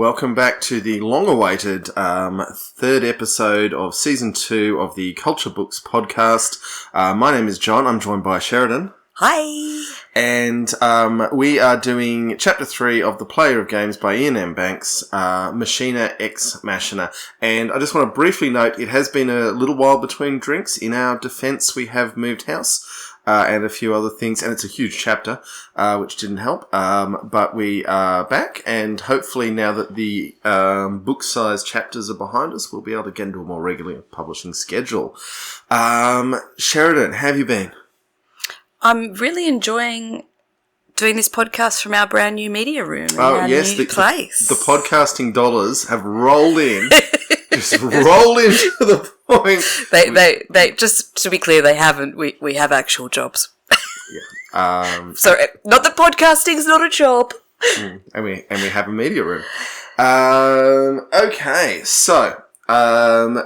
welcome back to the long-awaited third episode of Season 2 of the Culture Books podcast. My name is John. I'm joined by Sheridan. Hi! And we are doing Chapter 3 of The Player of Games by Ian M. Banks, Machina x Machina. And I just want to briefly note, it has been a little while between drinks. In our defense, we have moved house. And a few other things, and it's a huge chapter, which didn't help. But we are back, and hopefully now that the book-sized chapters are behind us, we'll be able to get into a more regular publishing schedule. Sheridan, how have you been? I'm really enjoying doing this podcast from our brand new media room in our new place. The podcasting dollars have rolled in. Just roll into the point. They just to be clear, they haven't. We have actual jobs. Yeah. So not that podcasting's not a job. And we have a media room. Okay, so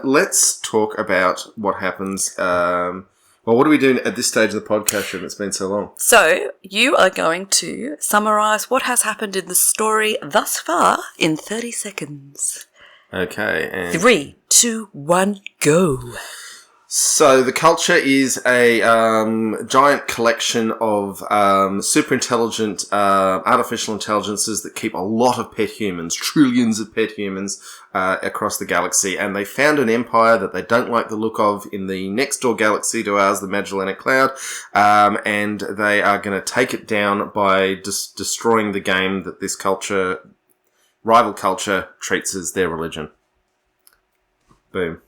let's talk about what happens. Well, what are we doing at this stage of the podcast, and it's been so long? So you are going to summarise what has happened in the story thus far in 30 seconds. Okay. And 3, 2, 1, go. So the culture is a giant collection of super intelligent artificial intelligences that keep a lot of pet humans, trillions of pet humans across the galaxy. And they found an empire that they don't like the look of in the next door galaxy to ours, the Magellanic Cloud. And they are going to take it down by destroying the game that this rival culture treats as their religion. Boom.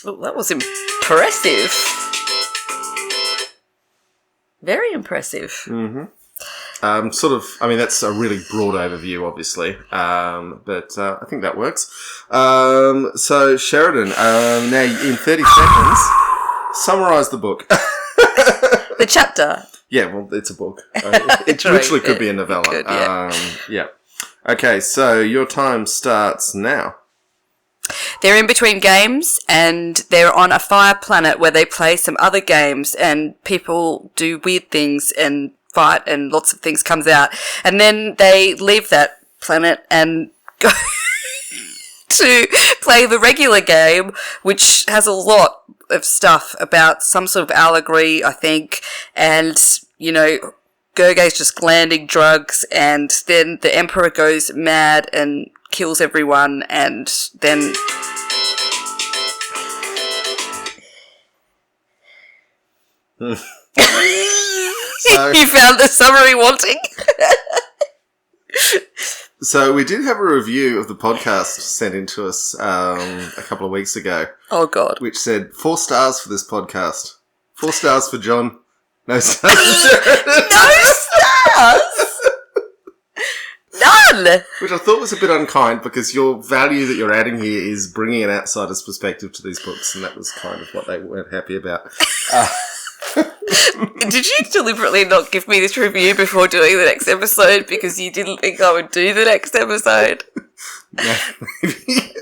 Oh, that was impressive. Very impressive. Mm-hmm. That's a really broad overview, obviously. But I think that works. So, Sheridan, now in 30 seconds, summarise the book. The chapter. Yeah, well, it's a book. It literally could be a novella. Could, yeah. Yeah. Okay, so your time starts now. They're in between games, and they're on a fire planet where they play some other games, and people do weird things and fight, and lots of things comes out. And then they leave that planet and go to play the regular game, which has a lot of stuff about some sort of allegory, I think, and, Gerge's just landing drugs, and then the Emperor goes mad and kills everyone, and then... You found the summary wanting? So we did have a review of the podcast sent in to us a couple of weeks ago. Oh, God. Which said 4 stars for this podcast. 4 stars for John. No stars for Sheridan. No stars? None! Which I thought was a bit unkind, because your value that you're adding here is bringing an outsider's perspective to these books, and that was kind of what they weren't happy about. Did you deliberately not give me this review before doing the next episode because you didn't think I would do the next episode? No, maybe.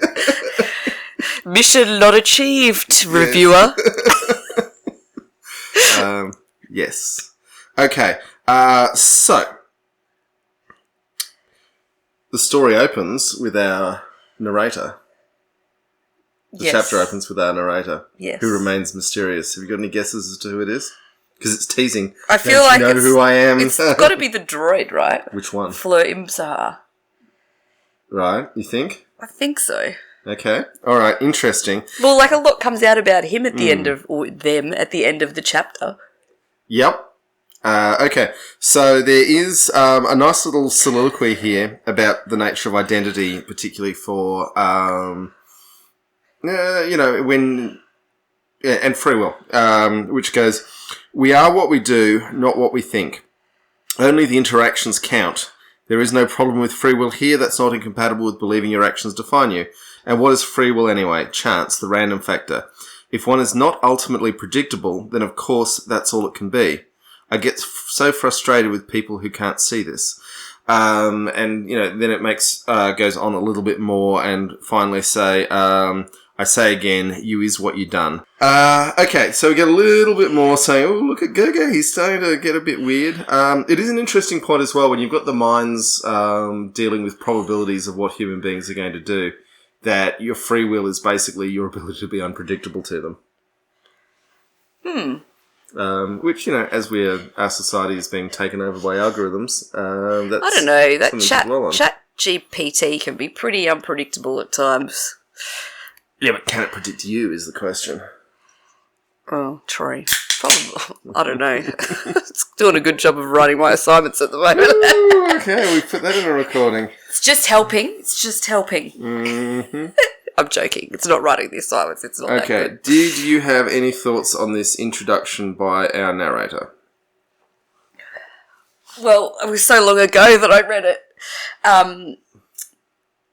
Mission not achieved, reviewer. Yes. Okay, so... The story opens with our narrator. The chapter opens with our narrator. Yes. Who remains mysterious. Have you got any guesses as to who it is? Because it's teasing. I feel like you know who I am. It's got to be the droid, right? Which one? Fleur Imsar. Right, you think? I think so. Okay. Alright, interesting. Well, a lot comes out about him at the end of, or them at the end of the chapter. Yep. Okay, so there is a nice little soliloquy here about the nature of identity, particularly for, and free will, which goes, "We are what we do, not what we think. Only the interactions count. There is no problem with free will here that's not incompatible with believing your actions define you. And what is free will anyway? Chance, the random factor. If one is not ultimately predictable, then of course that's all it can be. I get so frustrated with people who can't see this." And, then it goes on a little bit more and finally say, "I I say again, you is what you done. Okay, so we get a little bit more saying, oh, look at Gerger, he's starting to get a bit weird. It is an interesting point as well when you've got the minds dealing with probabilities of what human beings are going to do, that your free will is basically your ability to be unpredictable to them. Which, as our society is being taken over by algorithms, that's... I don't know, that something chat GPT can be pretty unpredictable at times. Yeah, but can it predict you is the question. Oh, true. Probably. I don't know. It's doing a good job of writing my assignments at the moment. Ooh, okay, we put that in a recording. It's just helping. Mm-hmm. I'm joking. It's not writing the assignments. It's not that good. Okay, did you have any thoughts on this introduction by our narrator? Well, it was so long ago that I read it.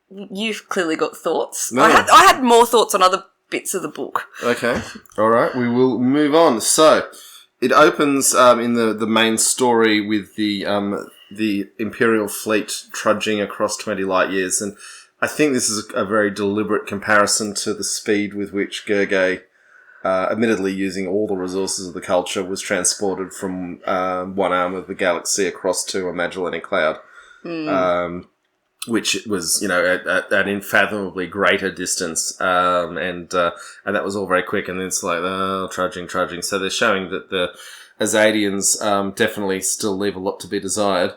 You've clearly got thoughts. No. I had more thoughts on other bits of the book. Okay, all right, we will move on. So, it opens in the main story with the Imperial fleet trudging across 20 light years, and I think this is a very deliberate comparison to the speed with which Gerge, admittedly using all the resources of the culture, was transported from one arm of the galaxy across to a Magellanic cloud. Which was, at an unfathomably greater distance, and that was all very quick, and then it's like, trudging. So they're showing that the Azadians definitely still leave a lot to be desired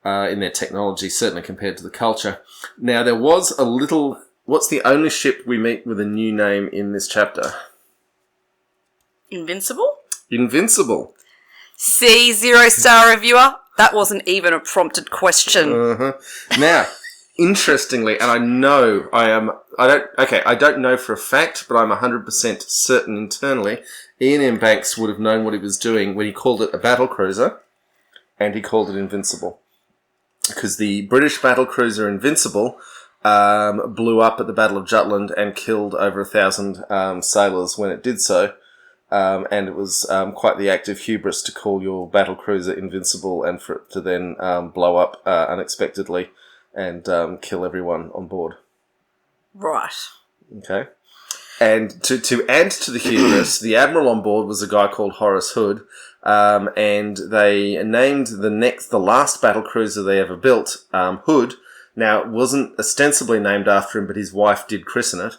in their technology, certainly compared to the culture. Now, there was a little... What's the only ship we meet with a new name in this chapter? Invincible? Invincible. See, 0-star reviewer? That wasn't even a prompted question. Uh-huh. Now... Interestingly, and I don't know for a fact, but I'm 100% certain internally, Ian M. Banks would have known what he was doing when he called it a battlecruiser, and he called it Invincible. Because the British battlecruiser Invincible blew up at the Battle of Jutland and killed over 1,000 sailors when it did so, and it was quite the act of hubris to call your battlecruiser Invincible and for it to then blow up unexpectedly and kill everyone on board. Right. Okay. And to add to the hubris, the admiral on board was a guy called Horace Hood, and they named the last battlecruiser they ever built, Hood. Now, it wasn't ostensibly named after him, but his wife did christen it.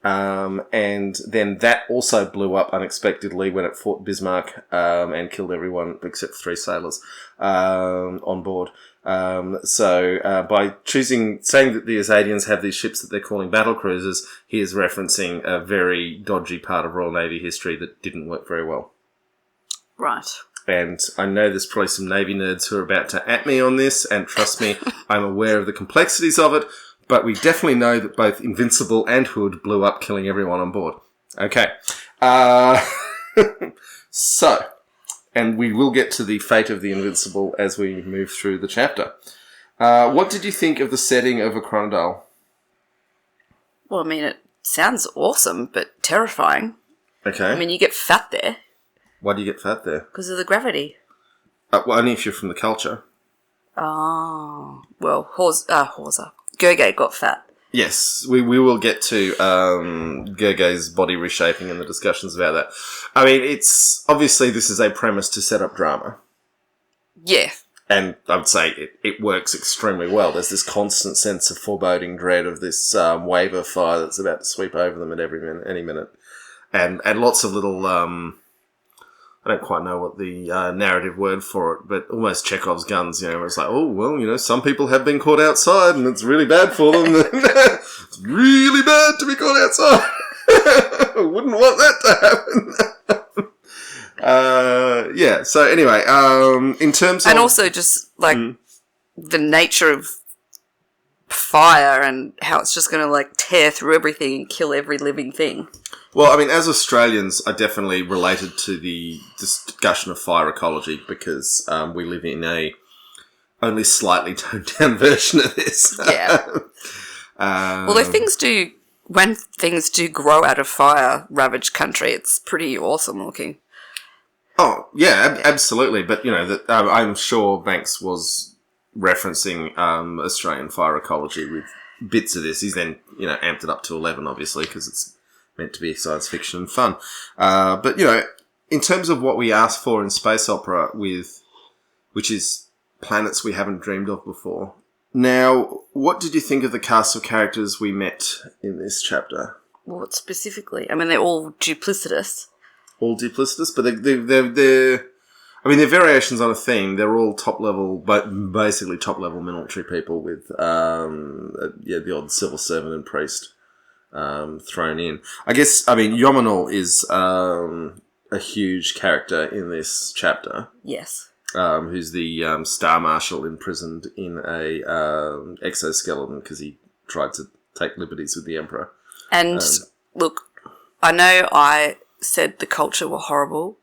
And then that also blew up unexpectedly when it fought Bismarck, and killed everyone except 3 sailors, on board. So by saying that the Azadians have these ships that they're calling battle cruisers, he is referencing a very dodgy part of Royal Navy history that didn't work very well. Right. And I know there's probably some Navy nerds who are about to at me on this, and trust me, I'm aware of the complexities of it, but we definitely know that both Invincible and Hood blew up, killing everyone on board. Okay. So... And we will get to the fate of the Invincible as we move through the chapter. What did you think of the setting of Akronadal? Well, I mean, it sounds awesome, but terrifying. Okay. I mean, you get fat there. Why do you get fat there? Because of the gravity. Well, only if you're from the culture. Oh. Well, Gerge got fat. Yes, we will get to Gerge's body reshaping and the discussions about that. I mean, it's... Obviously, this is a premise to set up drama. Yeah. And I would say it works extremely well. There's this constant sense of foreboding dread of this wave of fire that's about to sweep over them at any minute. And lots of little... I don't quite know what the narrative word for it, but almost Chekhov's guns, where it's like, oh, well, some people have been caught outside and it's really bad for them. It's really bad to be caught outside. I wouldn't want that to happen. Yeah, so anyway, in terms of... And also just, the nature of fire and how it's just going to, tear through everything and kill every living thing. Well, I mean, as Australians, I definitely related to the discussion of fire ecology because we live in a only slightly toned down version of this. Yeah. Although when things do grow out of fire-ravaged country, it's pretty awesome looking. Oh, yeah, absolutely. But, I'm sure Banks was referencing Australian fire ecology with bits of this. He's then, amped it up to 11, obviously, because it's meant to be science fiction and fun. But, in terms of what we asked for in space opera which is planets we haven't dreamed of before. Now, what did you think of the cast of characters we met in this chapter? What specifically? I mean, they're all duplicitous. All duplicitous, but they're variations on a theme. They're all top-level, but basically top-level military people with, the odd civil servant and priest thrown in. Yomanal is a huge character in this chapter. Yes. Who's the Star Marshal imprisoned in a exoskeleton because he tried to take liberties with the Emperor. And look, I know I said the culture were horrible,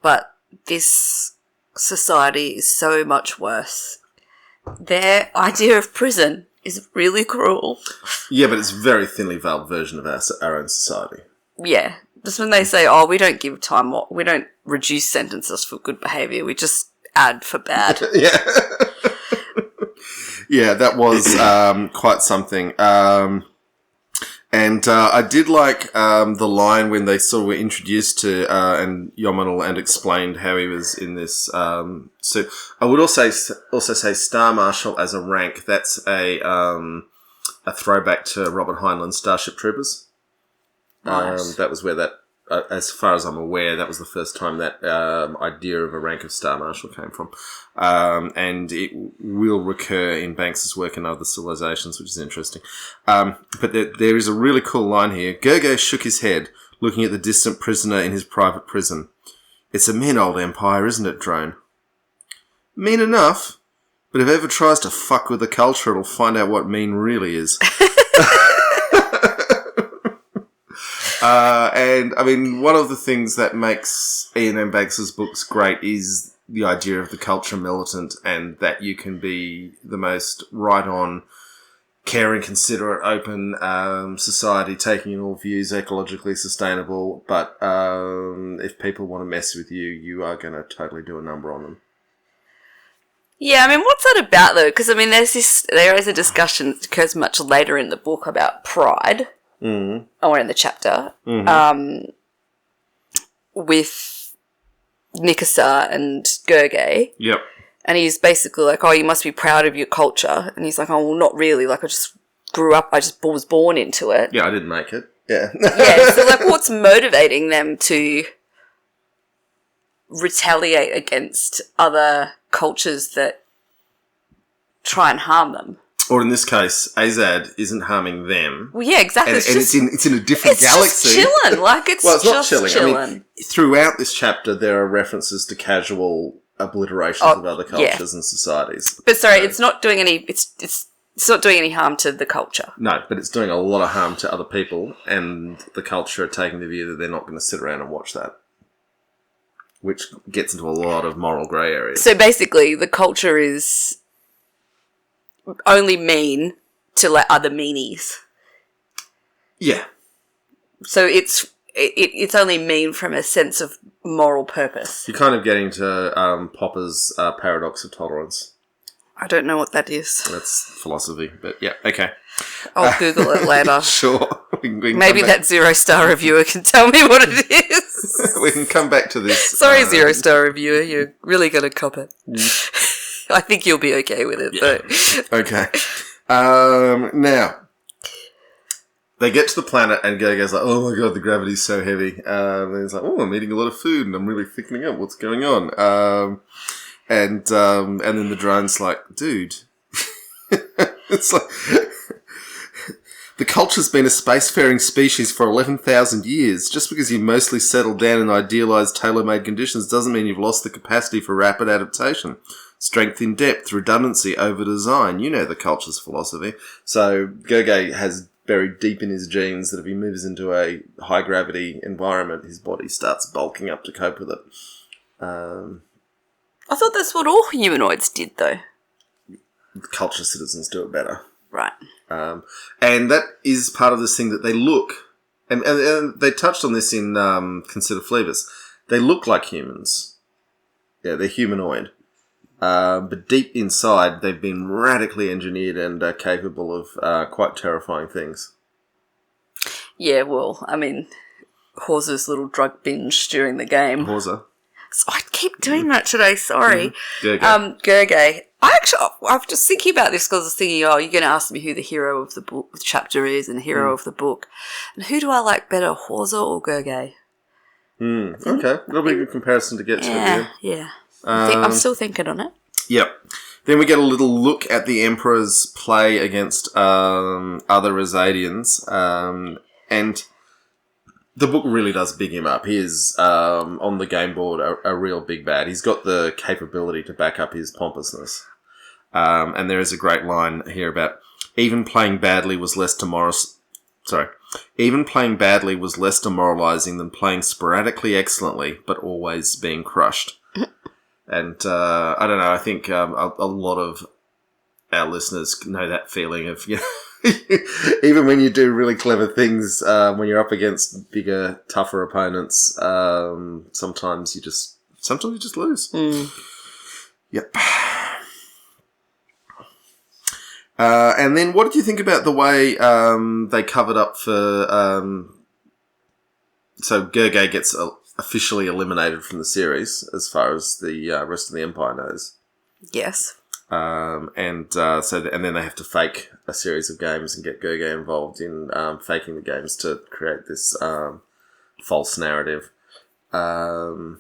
but this society is so much worse. Their idea of prison is really cruel. Yeah, but it's a very thinly veiled version of our own society. Yeah. Just when they say, we don't give time off, we don't reduce sentences for good behaviour, we just add for bad. Yeah. Yeah, that was quite something. And I did like the line when they sort of were introduced to and Yomanal and explained how he was in this suit. I would also say Star Marshal as a rank. That's a throwback to Robert Heinlein's Starship Troopers. Nice. That was where that, as far as I'm aware, that was the first time that idea of a rank of Star Marshal came from. And it will recur in Banks's work in other civilizations, which is interesting. But there is a really cool line here. Gergo shook his head, looking at the distant prisoner in his private prison. It's a mean old empire, isn't it, Drone? Mean enough, but if ever tries to fuck with the culture, it'll find out what mean really is. One of the things that makes Ian M. Banks's books great is the idea of the culture militant and that you can be the most right-on, caring, considerate, open society, taking in all views, ecologically sustainable, but if people want to mess with you, you are going to totally do a number on them. Yeah, what's that about, though? Because, there is a discussion that occurs much later in the book about pride. Mm-hmm. Or in the chapter, with Nikasa and Gerge. Yep. And he's basically like, you must be proud of your culture. And he's like, well, not really. Like, I just grew up, I just was born into it. Yeah, I didn't make it. Yeah. Yeah, so, what's motivating them to retaliate against other cultures that try and harm them? Or in this case, Azad isn't harming them. Well, yeah, exactly. And it's in a different galaxy. It's just chilling. It's not chilling. chilling. Throughout this chapter, there are references to casual obliterations of other cultures and societies. But sorry, it's not doing any. It's not doing any harm to the culture. No, but it's doing a lot of harm to other people, and the culture are taking the view that they're not going to sit around and watch that, which gets into a lot of moral grey areas. So basically, the culture is only mean to other meanies. Yeah. So it's only mean from a sense of moral purpose. You're kind of getting to Popper's paradox of tolerance. I don't know what that is. That's philosophy, but yeah, okay. I'll Google it later. Sure. Maybe that 0-star reviewer can tell me what it is. We can come back to this. Sorry, 0-star reviewer, you're really going to cop it. I think you'll be okay with it, though. Okay. Now, they get to the planet and Gogo's like, oh my god, the gravity's so heavy. And he's like, I'm eating a lot of food and I'm really thickening up. What's going on? And then the drone's like, dude. It's like, the culture's been a spacefaring species for 11,000 years. Just because you've mostly settled down in idealized, tailor-made conditions doesn't mean you've lost the capacity for rapid adaptation. Strength in depth, redundancy over design. You know the culture's philosophy. So Gogo has buried deep in his genes that if he moves into a high-gravity environment, his body starts bulking up to cope with it. I thought that's what all humanoids did, though. Culture citizens do it better. Right. And that is part of this thing that they look, and they touched on this in Consider Phlebas, they look like humans. Yeah, they're humanoid. But deep inside, they've been radically engineered and are capable of quite terrifying things. Yeah, well, I mean, Horza's little drug binge during the game. Horza. So I keep doing that today, sorry. Gergay. Gergay. I'm just thinking about this because I was thinking, oh, you're going to ask me who the hero of the book the chapter is and the hero of the book. And who do I like better, Horza or Gergay? Okay. That'll be a good comparison to get to at the end. Yeah. I'm still thinking on it. Yep. Then we get a little look at the Emperor's play against other Azadians, and the book really does big him up. He is, on the game board, a real big bad. He's got the capability to back up his pompousness. And there is a great line here about even playing badly was less demoralizing than playing sporadically excellently, but always being crushed. And I don't know, I think a lot of our listeners know that feeling of, you know, even when you do really clever things, when you're up against bigger, tougher opponents, sometimes you just lose. Yep. And then what did you think about the way they covered up for... so Gergay gets officially eliminated from the series as far as the rest of the Empire knows. Yes. And then they have to fake a series of games and get Gergay involved in faking the games to create this false narrative. And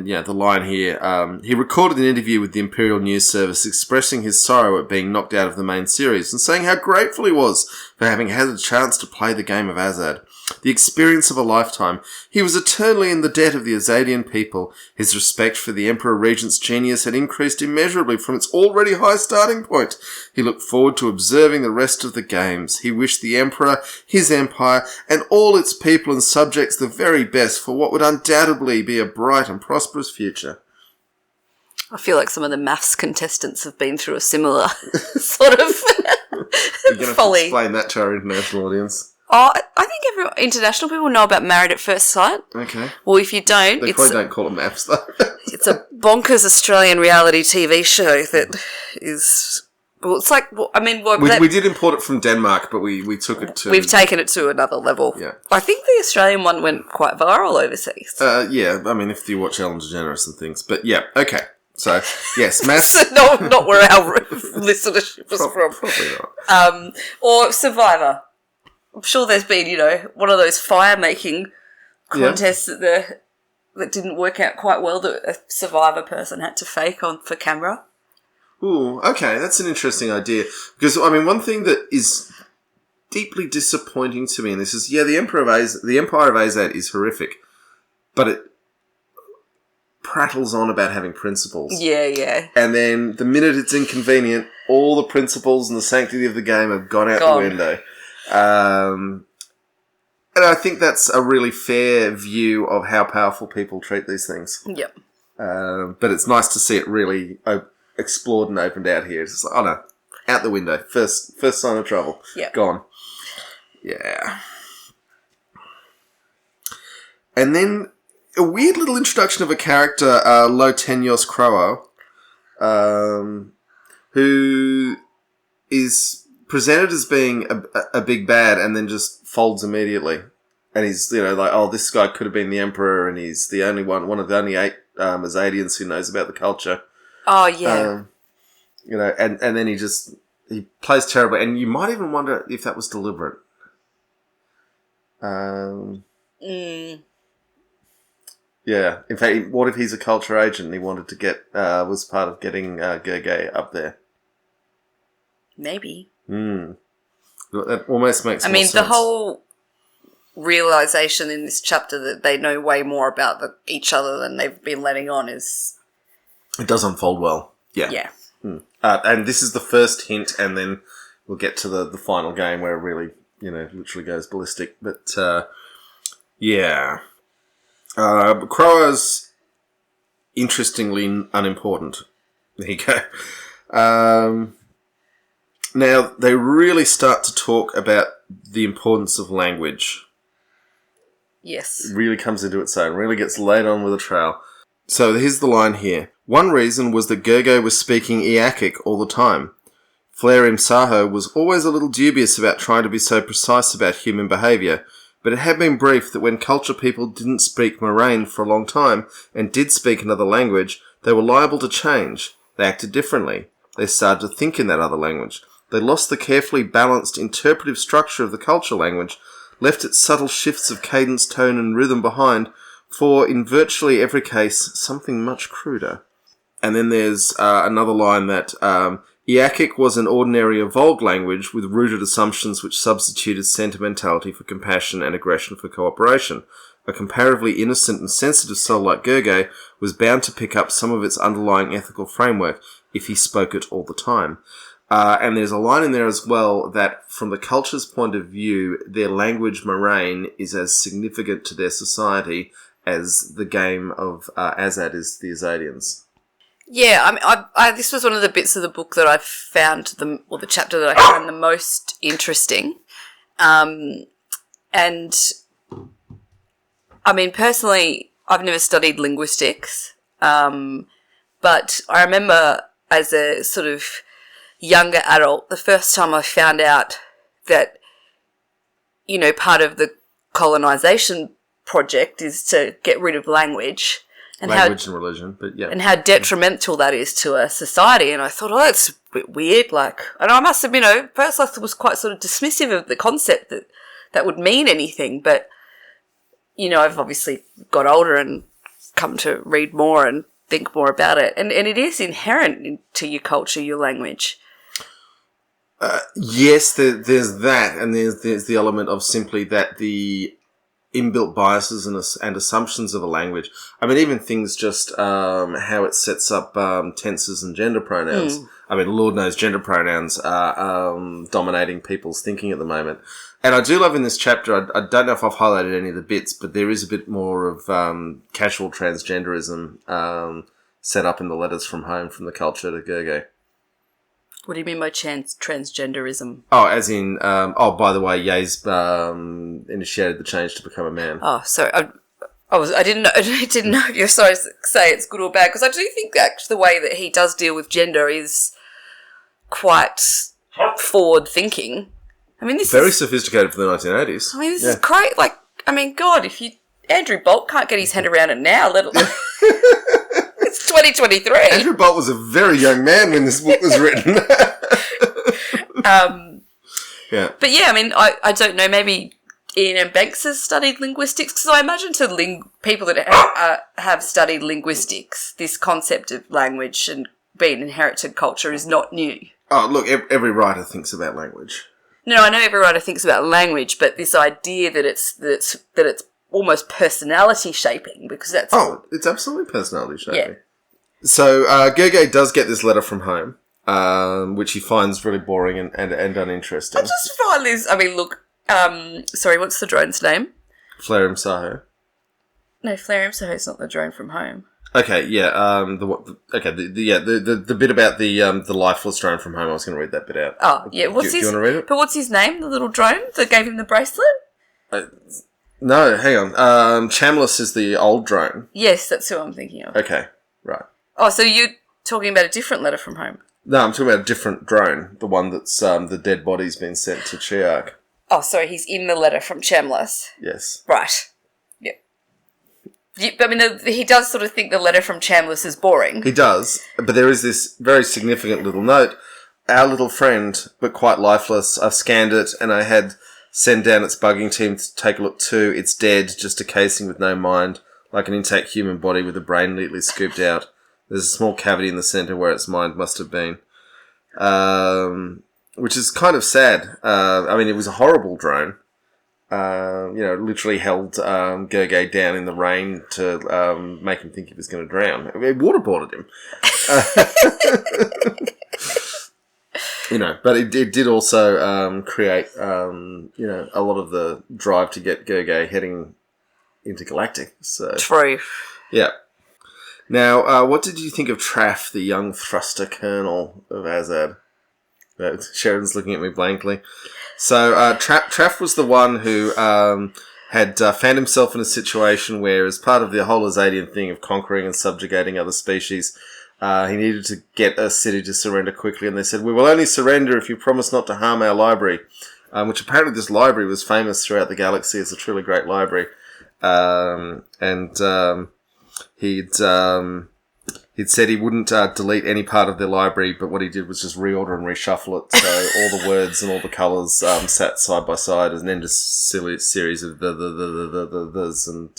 yeah, the line here, he recorded an interview with the Imperial News Service expressing his sorrow at being knocked out of the main series and saying how grateful he was for having had a chance to play the game of Azad. The experience of a lifetime. He was eternally in the debt of the Azadian people. His respect for the Emperor Regent's genius had increased immeasurably from its already high starting point. He looked forward to observing the rest of the games. He wished the Emperor, his empire, and all its people and subjects the very best for what would undoubtedly be a bright and prosperous future. I feel like some of the maths contestants have been through a similar sort of You're going to have to folly. explain that to our international audience. Oh, I think international people know about Married at First Sight. Okay. Well, if you don't, They probably don't call it maths, though. it's a bonkers Australian reality TV show that is... Well, it's like... Well, I mean... We did import it from Denmark, but we took it to... We've taken it to another level. Yeah. I think the Australian one went quite viral overseas. Yeah, I mean, if you watch Ellen DeGeneres and things. But yeah, okay. So, yes, maths... not where our listenership is from. Probably not. Or Survivor. I'm sure there's been, one of those fire-making contests that didn't work out quite well that a Survivor person had to fake for camera. Ooh, okay, that's an interesting idea. Because, I mean, one thing that is deeply disappointing to me in this is, the Empire of Azad is horrific, but it prattles on about having principles. Yeah. And then the minute it's inconvenient, all the principles and the sanctity of the game have gone out the window. And I think that's a really fair view of how powerful people treat these things. Yep. But it's nice to see it really explored and opened out here. It's just like, oh no, out the window. First sign of trouble. Yep. Gone. Yeah. And then a weird little introduction of a character, Lotenios Crow, who is presented as being a big bad and then just folds immediately. And he's, like, oh, this guy could have been the Emperor and he's the only one of the only 8 Azadians who knows about the culture. Oh, yeah. And then he plays terribly. And you might even wonder if that was deliberate. Yeah. In fact, what if he's a culture agent and he wanted to was part of getting Gergay up there? Maybe. That almost makes more sense. The whole realisation in this chapter that they know way more about each other than they've been letting on is... It does unfold well. Yeah. Yeah. And this is the first hint, and then we'll get to the final game where it really, literally goes ballistic. But, yeah. Croa's interestingly unimportant. There you go. Now, they really start to talk about the importance of language. Yes. It really comes into its own, really gets laid on with a trowel. So here's the line here. One reason was that Gergay was speaking Iakic all the time. Flareem Saho was always a little dubious about trying to be so precise about human behaviour, but it had been briefed that when culture people didn't speak Moraine for a long time and did speak another language, they were liable to change. They acted differently. They started to think in that other language. They lost the carefully balanced interpretive structure of the culture language, left its subtle shifts of cadence, tone and rhythm behind, for, in virtually every case, something much cruder. And then there's another line that Iakic was an ordinary evolved language with rooted assumptions which substituted sentimentality for compassion and aggression for cooperation. A comparatively innocent and sensitive soul like Gurgay was bound to pick up some of its underlying ethical framework if he spoke it all the time. And there's a line in there as well that, from the culture's point of view, their language Moraine is as significant to their society as the game of Azad is to the Azadians. Yeah, I mean, this was one of the bits of the book that I found, the chapter that I found the most interesting. And, I mean, personally, I've never studied linguistics, but I remember as a sort of younger adult, the first time I found out that, you know, part of the colonisation project is to get rid of language. And language and religion, but yeah. And how detrimental that is to a society. And I thought, oh, that's a bit weird. Like, and I must have, first I was quite sort of dismissive of the concept that would mean anything. But, I've obviously got older and come to read more and think more about it. And it is inherent to your culture, your language. Yes, there's that. And there's the element of simply that the inbuilt biases and assumptions of a language. I mean, even things just how it sets up tenses and gender pronouns. I mean, Lord knows gender pronouns are dominating people's thinking at the moment. And I do love in this chapter, I don't know if I've highlighted any of the bits, but there is a bit more of casual transgenderism set up in the letters from home from the culture to Gurgay. What do you mean by transgenderism? Oh, as in, by the way, Ye's initiated the change to become a man. Oh, sorry. I didn't know if you're sorry to say it's good or bad, because I do think actually the way that he does deal with gender is quite forward thinking. I mean, this very is sophisticated for the 1980s. I mean, this is great. Like, I mean, God, Andrew Bolt can't get his head around it now, let alone. It's 2023. Andrew Bolt was a very young man when this book was written. Yeah. But yeah, I mean, I don't know, maybe Ian M. Banks has studied linguistics, because I imagine to people that have studied linguistics, this concept of language and being inherited culture is not new. Oh, look, every writer thinks about language. No, I know every writer thinks about language, but this idea that it's almost personality shaping, because that's... Oh, it's absolutely personality shaping. Yeah. So, Gurgay does get this letter from home, which he finds really boring and uninteresting. I just find this... I mean, look... sorry, what's the drone's name? Flareem Saho. No, Flareem Saho's not the drone from home. Okay, yeah. The bit about the lifeless drone from home. I was going to read that bit out. Oh, yeah. Do you want to read it? But what's his name? The little drone that gave him the bracelet? No, hang on. Chambliss is the old drone. Yes, that's who I'm thinking of. Okay, right. Oh, so you're talking about a different letter from home? No, I'm talking about a different drone. The one that's the dead body's been sent to Chiark. Oh, sorry. He's in the letter from Chambliss. Yes. Right. I mean, he does sort of think the letter from Chambliss is boring. He does, but there is this very significant little note. Our little friend, but quite lifeless. I've scanned it, and I had sent down its bugging team to take a look too. It's dead, just a casing with no mind, like an intact human body with the brain neatly scooped out. There's a small cavity in the centre where its mind must have been. Which is kind of sad. I mean, it was a horrible drone. Literally held Gurgay down in the rain to make him think he was going to drown. It waterboarded him. But it did also create, a lot of the drive to get Gurgay heading intergalactic. So true. Yeah. Now, what did you think of Traff, the young thruster colonel of Azad? Sheridan's looking at me blankly. So, Traff was the one who had found himself in a situation where, as part of the whole Azadian thing of conquering and subjugating other species, He needed to get a city to surrender quickly, and they said, "We will only surrender if you promise not to harm our library," which apparently this library was famous throughout the galaxy as a truly great library. He'd said he wouldn't delete any part of their library, but what he did was just reorder and reshuffle it, so all the words and all the colours sat side by side, and then just silly series of the's and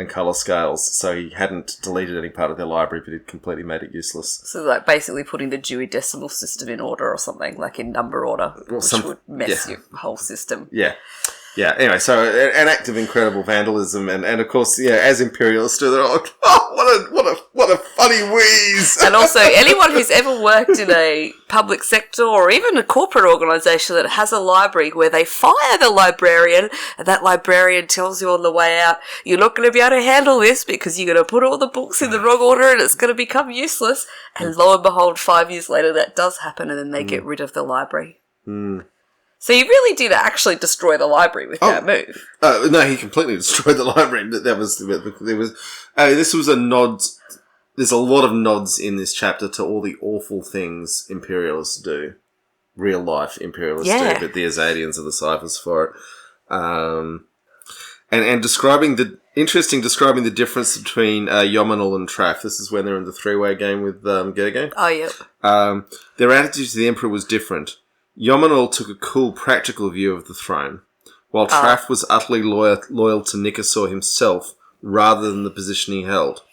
colour scales. So he hadn't deleted any part of their library, but he'd completely made it useless. So like basically putting the Dewey Decimal System in order or something, like in number order, which would mess your whole system. Yeah. Yeah, anyway, so an act of incredible vandalism, and of course, as imperialists do, they're like, oh, what a funny wheeze! And also, anyone who's ever worked in a public sector or even a corporate organisation that has a library where they fire the librarian, and that librarian tells you on the way out, you're not going to be able to handle this because you're going to put all the books in the wrong order and it's going to become useless. And lo and behold, 5 years later, that does happen, and then they get rid of the library. Mm. So you really did actually destroy the library with that move. No, he completely destroyed the library. This was a nod. There's a lot of nods in this chapter to all the awful things imperialists do. Real life imperialists do, but the Azadians are the ciphers for it. And describing the difference between Yominal and Traff. This is when they're in the three-way game with Gerge. Oh, yeah. Their attitude to the Emperor was different. Yominal took a cool, practical view of the throne, while Traff was utterly loyal to Nicasaur himself rather than the position he held.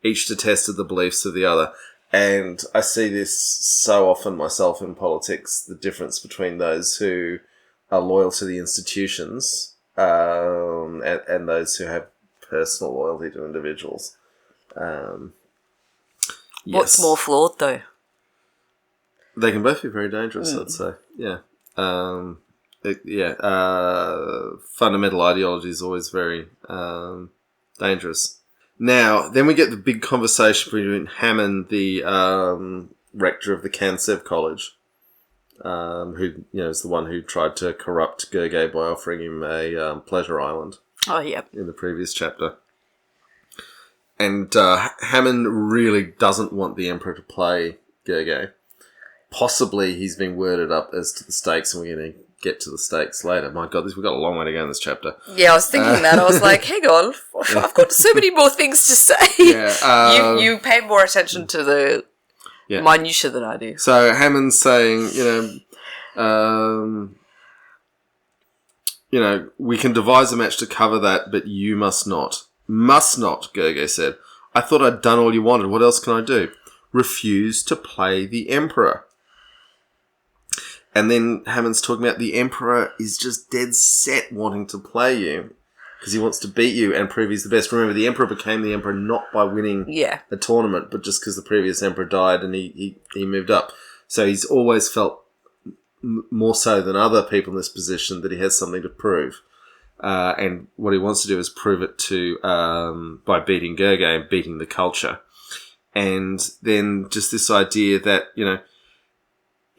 Each detested the beliefs of the other. And I see this so often myself in politics, the difference between those who are loyal to the institutions and those who have personal loyalty to individuals. What's more flawed, though? They can both be very dangerous, I'd say. Yeah. Fundamental ideology is always very dangerous. Now, then we get the big conversation between Hammond, the rector of the Kansev College, who is the one who tried to corrupt Gerge by offering him a pleasure island. Oh, yeah. In the previous chapter. And Hammond really doesn't want the Emperor to play Gerge. Possibly he's been worded up as to the stakes, and we're going to get to the stakes later. My God, we've got a long way to go in this chapter. Yeah, I was thinking that. I was like, hang on, I've got so many more things to say. Yeah, you pay more attention to the minutiae than I do. So Hammond's saying, we can devise a match to cover that, but you must not. Must not, Gerge said. I thought I'd done all you wanted. What else can I do? Refuse to play the Emperor. And then Hammond's talking about the Emperor is just dead set wanting to play you because he wants to beat you and prove he's the best. Remember, the Emperor became the Emperor not by winning a tournament, but just because the previous Emperor died and he moved up. So he's always felt more so than other people in this position that he has something to prove. And what he wants to do is prove it to by beating Gerge and beating the culture. And then just this idea that,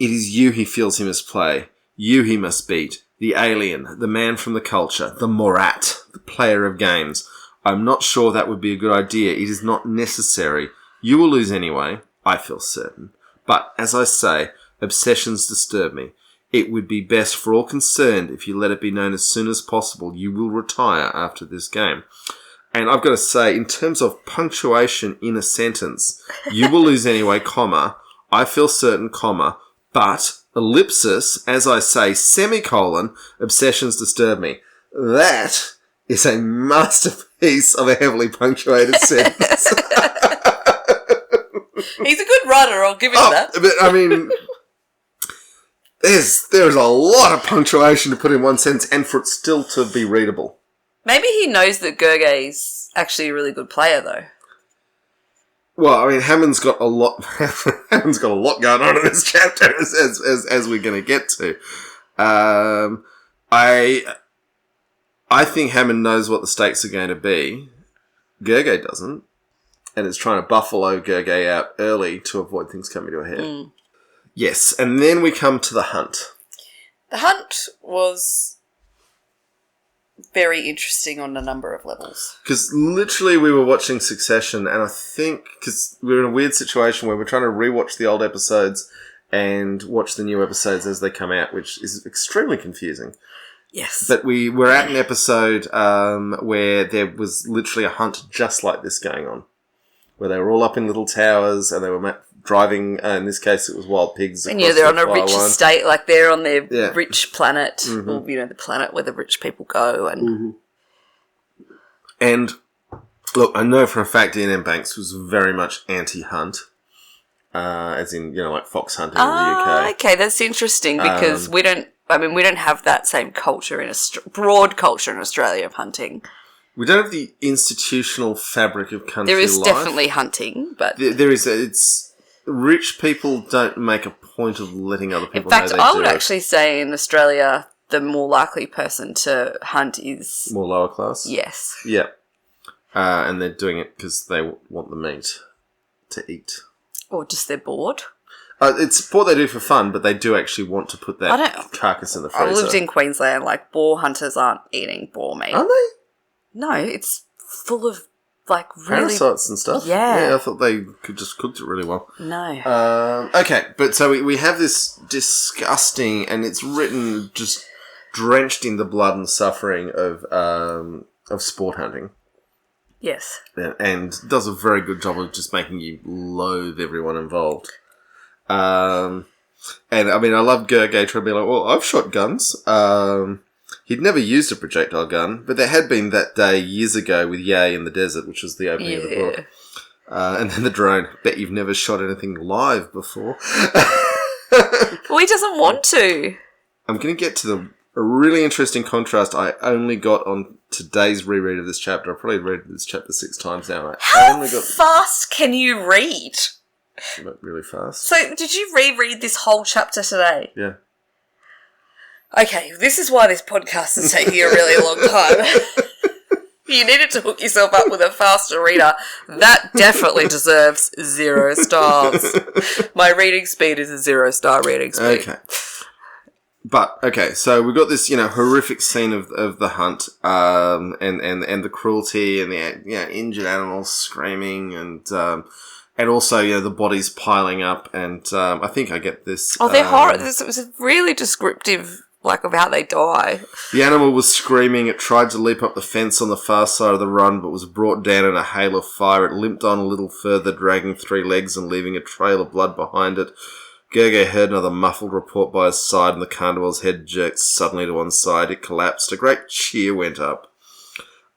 it is you he feels he must play. You he must beat. The alien, the man from the culture, the Morat, the player of games. I'm not sure that would be a good idea. It is not necessary. You will lose anyway, I feel certain. But, as I say, obsessions disturb me. It would be best for all concerned if you let it be known as soon as possible you will retire after this game. And I've got to say, in terms of punctuation in a sentence, you will lose anyway, comma, I feel certain, comma, but, ellipsis, as I say, semicolon, obsessions disturb me. That is a masterpiece of a heavily punctuated sentence. He's a good writer, I'll give him that. But, I mean, there's a lot of punctuation to put in one sentence and for it still to be readable. Maybe he knows that Gerge's actually a really good player, though. Well, I mean, Hammond's got a lot going on in this chapter, as we're going to get to. I think Hammond knows what the stakes are going to be. Gerge doesn't, and is trying to buffalo Gerge out early to avoid things coming to a head. Mm. Yes, and then we come to the hunt. The hunt was very interesting on a number of levels. Because literally we were watching Succession, and I think, because we're in a weird situation where we're trying to rewatch the old episodes and watch the new episodes as they come out, which is extremely confusing. Yes. But we were at an episode where there was literally a hunt just like this going on, where they were all up in little towers and they were driving, in this case it was wild pigs. And they're on a rich estate, like they're on their rich planet, Mm-hmm. or, the planet where the rich people go. And look, I know for a fact Ian M. Banks was very much anti-hunt, as in, like fox hunting in the UK. Okay, that's interesting because we don't have that same culture broad culture in Australia of hunting. We don't have the institutional fabric of country There is life. definitely hunting, but... There is. It's rich people don't make a point of letting other people know they do it. In fact, I would actually say in Australia, the more likely person to hunt is... More lower class? Yes. Yeah. And they're doing it because they want the meat to eat. Or just they're bored. It's what they do for fun, but they do actually want to put that carcass in the freezer. I lived in Queensland, boar hunters aren't eating boar meat. Are they? No, it's full of, really... Parasites and stuff? Yeah. Yeah, I thought they just cooked it really well. No. Okay, but so we have this disgusting, and it's written just drenched in the blood and suffering of sport hunting. Yes. And does a very good job of just making you loathe everyone involved. And I mean, I love Gergay trying to be like, well, I've shot guns. He'd never used a projectile gun, but there had been that day years ago with Yay in the desert, which was the opening of the book. And then the drone. Bet you've never shot anything live before. Well, he doesn't want to. I'm going to get to a really interesting contrast I only got on today's reread of this chapter. I've probably read this chapter 6 times now. How fast can you read? Really fast. So, did you reread this whole chapter today? Yeah. Okay, this is why this podcast is taking a really long time. You needed to hook yourself up with a faster reader. That definitely deserves 0 stars. My reading speed is a 0-star reading speed. Okay. But, okay, so we've got this, horrific scene of the hunt, and the cruelty and the, injured animals screaming and also, the bodies piling up, and I think I get this. Oh, they're horrible. It was really descriptive, of how they die. The animal was screaming. It tried to leap up the fence on the far side of the run, but was brought down in a hail of fire. It limped on a little further, dragging 3 legs and leaving a trail of blood behind it. Gergay heard another muffled report by his side, and the carnival's head jerked suddenly to one side. It collapsed. A great cheer went up.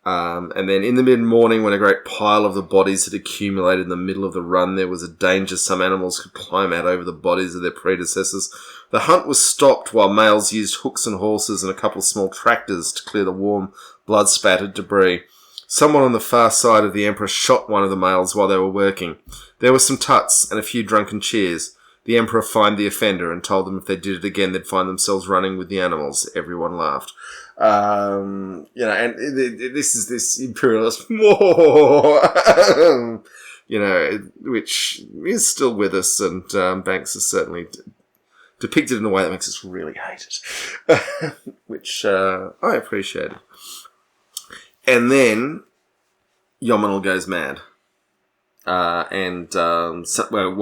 And then in the mid-morning, when a great pile of the bodies had accumulated in the middle of the run, there was a danger some animals could climb out over the bodies of their predecessors. The hunt was stopped while males used hooks and horses and a couple of small tractors to clear the warm, blood-spattered debris. Someone on the far side of the Emperor shot one of the males while they were working. There were some tuts and a few drunken cheers. The Emperor fined the offender and told them if they did it again, they'd find themselves running with the animals. Everyone laughed. And this is this imperialist, which is still with us, and Banks has certainly depicted in a way that makes us really hate it, which I appreciated. And then Yominal goes mad. What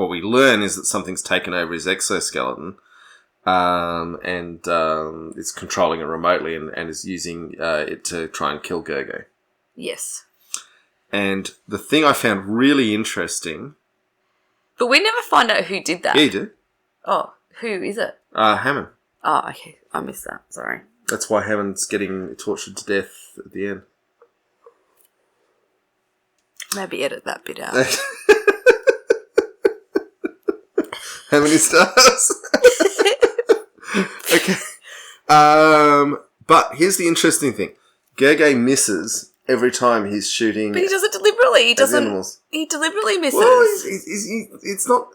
we learn is that something's taken over his exoskeleton, and is controlling it remotely and is using it to try and kill Gergay. Yes. And the thing I found really interesting... But we never find out who did that. Yeah, you do. Oh, who is it? Hammond. Oh, okay. I missed that. Sorry. That's why Hammond's getting tortured to death at the end. Maybe edit that bit out. How many stars? Okay. But here's the interesting thing. Gergay misses every time he's shooting. But he does it deliberately. He doesn't. Animals. He deliberately misses. Well,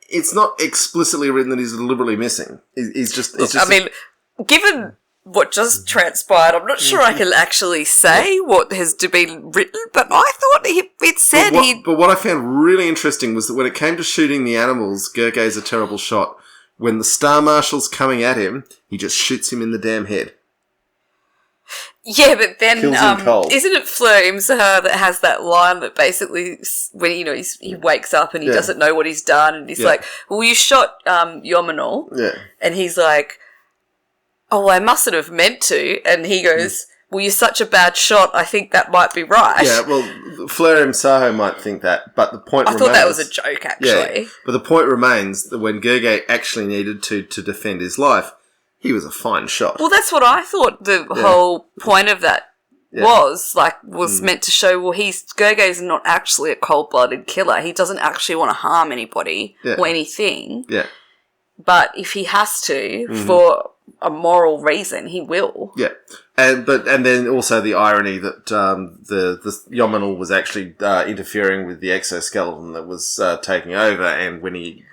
it's not explicitly written that he's deliberately missing. Given what just transpired, I'm not sure I can actually say what has been written, but I thought it said But what I found really interesting was that when it came to shooting the animals, Gergay's a terrible shot. When the Star Marshal's coming at him, he just shoots him in the damn head. Yeah, but then Kills him cold. isn't it Fleur Imsahar that has that line that basically when he wakes up and he doesn't know what he's done and he's like, "Well, you shot Yominal," and he's like, "Oh, I mustn't have meant to," and he goes, "Well, you're such a bad shot. I think that might be right." Yeah, well, Fleur Imsahar might think that, but the point remains... I thought that was a joke, actually. Yeah, but the point remains that when Gergely actually needed to defend his life, he was a fine shot. Well, that's what I thought the whole point of that was meant to show, well, Gergely's not actually a cold-blooded killer. He doesn't actually want to harm anybody or anything. Yeah. But if he has to, for a moral reason, he will. Yeah. And then also the irony that the Yominal was actually interfering with the exoskeleton that was taking over, and when he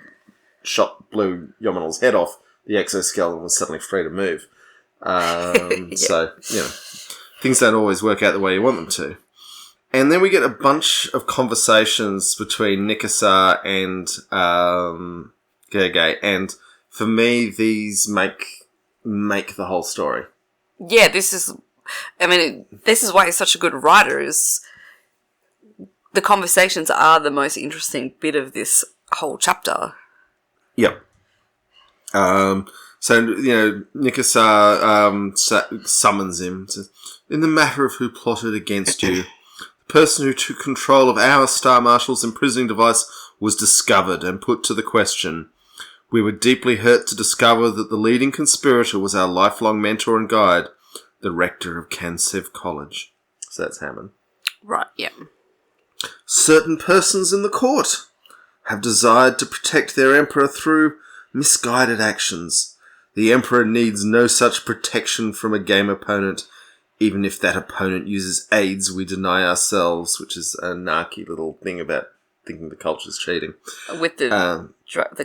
blew Yominal's head off, the exoskeleton was suddenly free to move. So, things don't always work out the way you want them to. And then we get a bunch of conversations between Nikasar and Gergely, and for me, these make the whole story. Yeah, this is why he's such a good writer, is the conversations are the most interesting bit of this whole chapter. Yep. Nikasar summons him. Says, "In the matter of who plotted against you, the person who took control of our Star Marshal's imprisoning device was discovered and put to the question. We were deeply hurt to discover that the leading conspirator was our lifelong mentor and guide, the rector of Kansev College." So that's Hammond. Right, yeah. "Certain persons in the court have desired to protect their emperor through misguided actions. The emperor needs no such protection from a game opponent, even if that opponent uses aids we deny ourselves," which is a narky little thing about thinking the culture's cheating. With the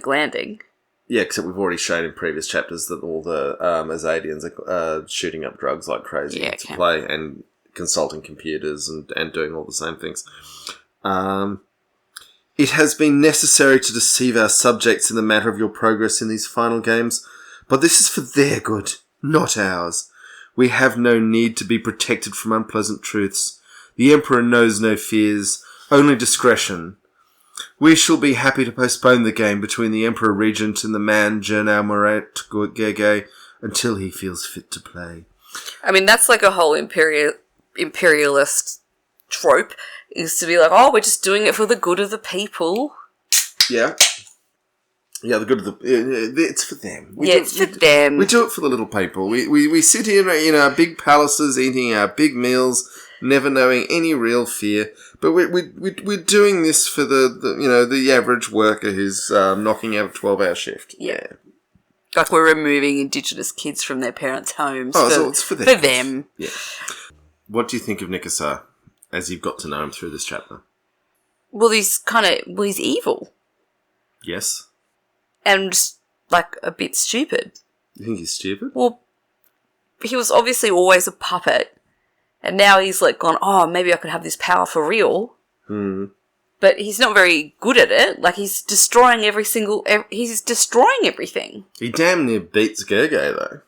glanding. Yeah, except we've already shown in previous chapters that all the Azadians are shooting up drugs like crazy to play and consulting computers and doing all the same things. "It has been necessary to deceive our subjects in the matter of your progress in these final games, but this is for their good, not ours. We have no need to be protected from unpleasant truths. The Emperor knows no fears, only discretion. We shall be happy to postpone the game between the Emperor Regent and the man Jernau Morat Gergely until he feels fit to play." I mean, that's like a whole imperialist trope, is to be like, oh, we're just doing it for the good of the people. Yeah. Yeah, the good of the... It's for them. It's for them. We do it for the little people. We sit here in our big palaces eating our big meals, never knowing any real fear. But we're doing this for the average worker who's knocking out a 12-hour shift. Yeah. Like we're removing Indigenous kids from their parents' homes. So it's for them. For them. Yeah. What do you think of Nikasar as you've got to know him through this chapter? Well, he's evil. Yes. And, like, a bit stupid. You think he's stupid? Well, he was obviously always a puppet. And now he's, like, gone, oh, maybe I could have this power for real. But he's not very good at it. Like, he's destroying he's destroying everything. He damn near beats Gergely, though.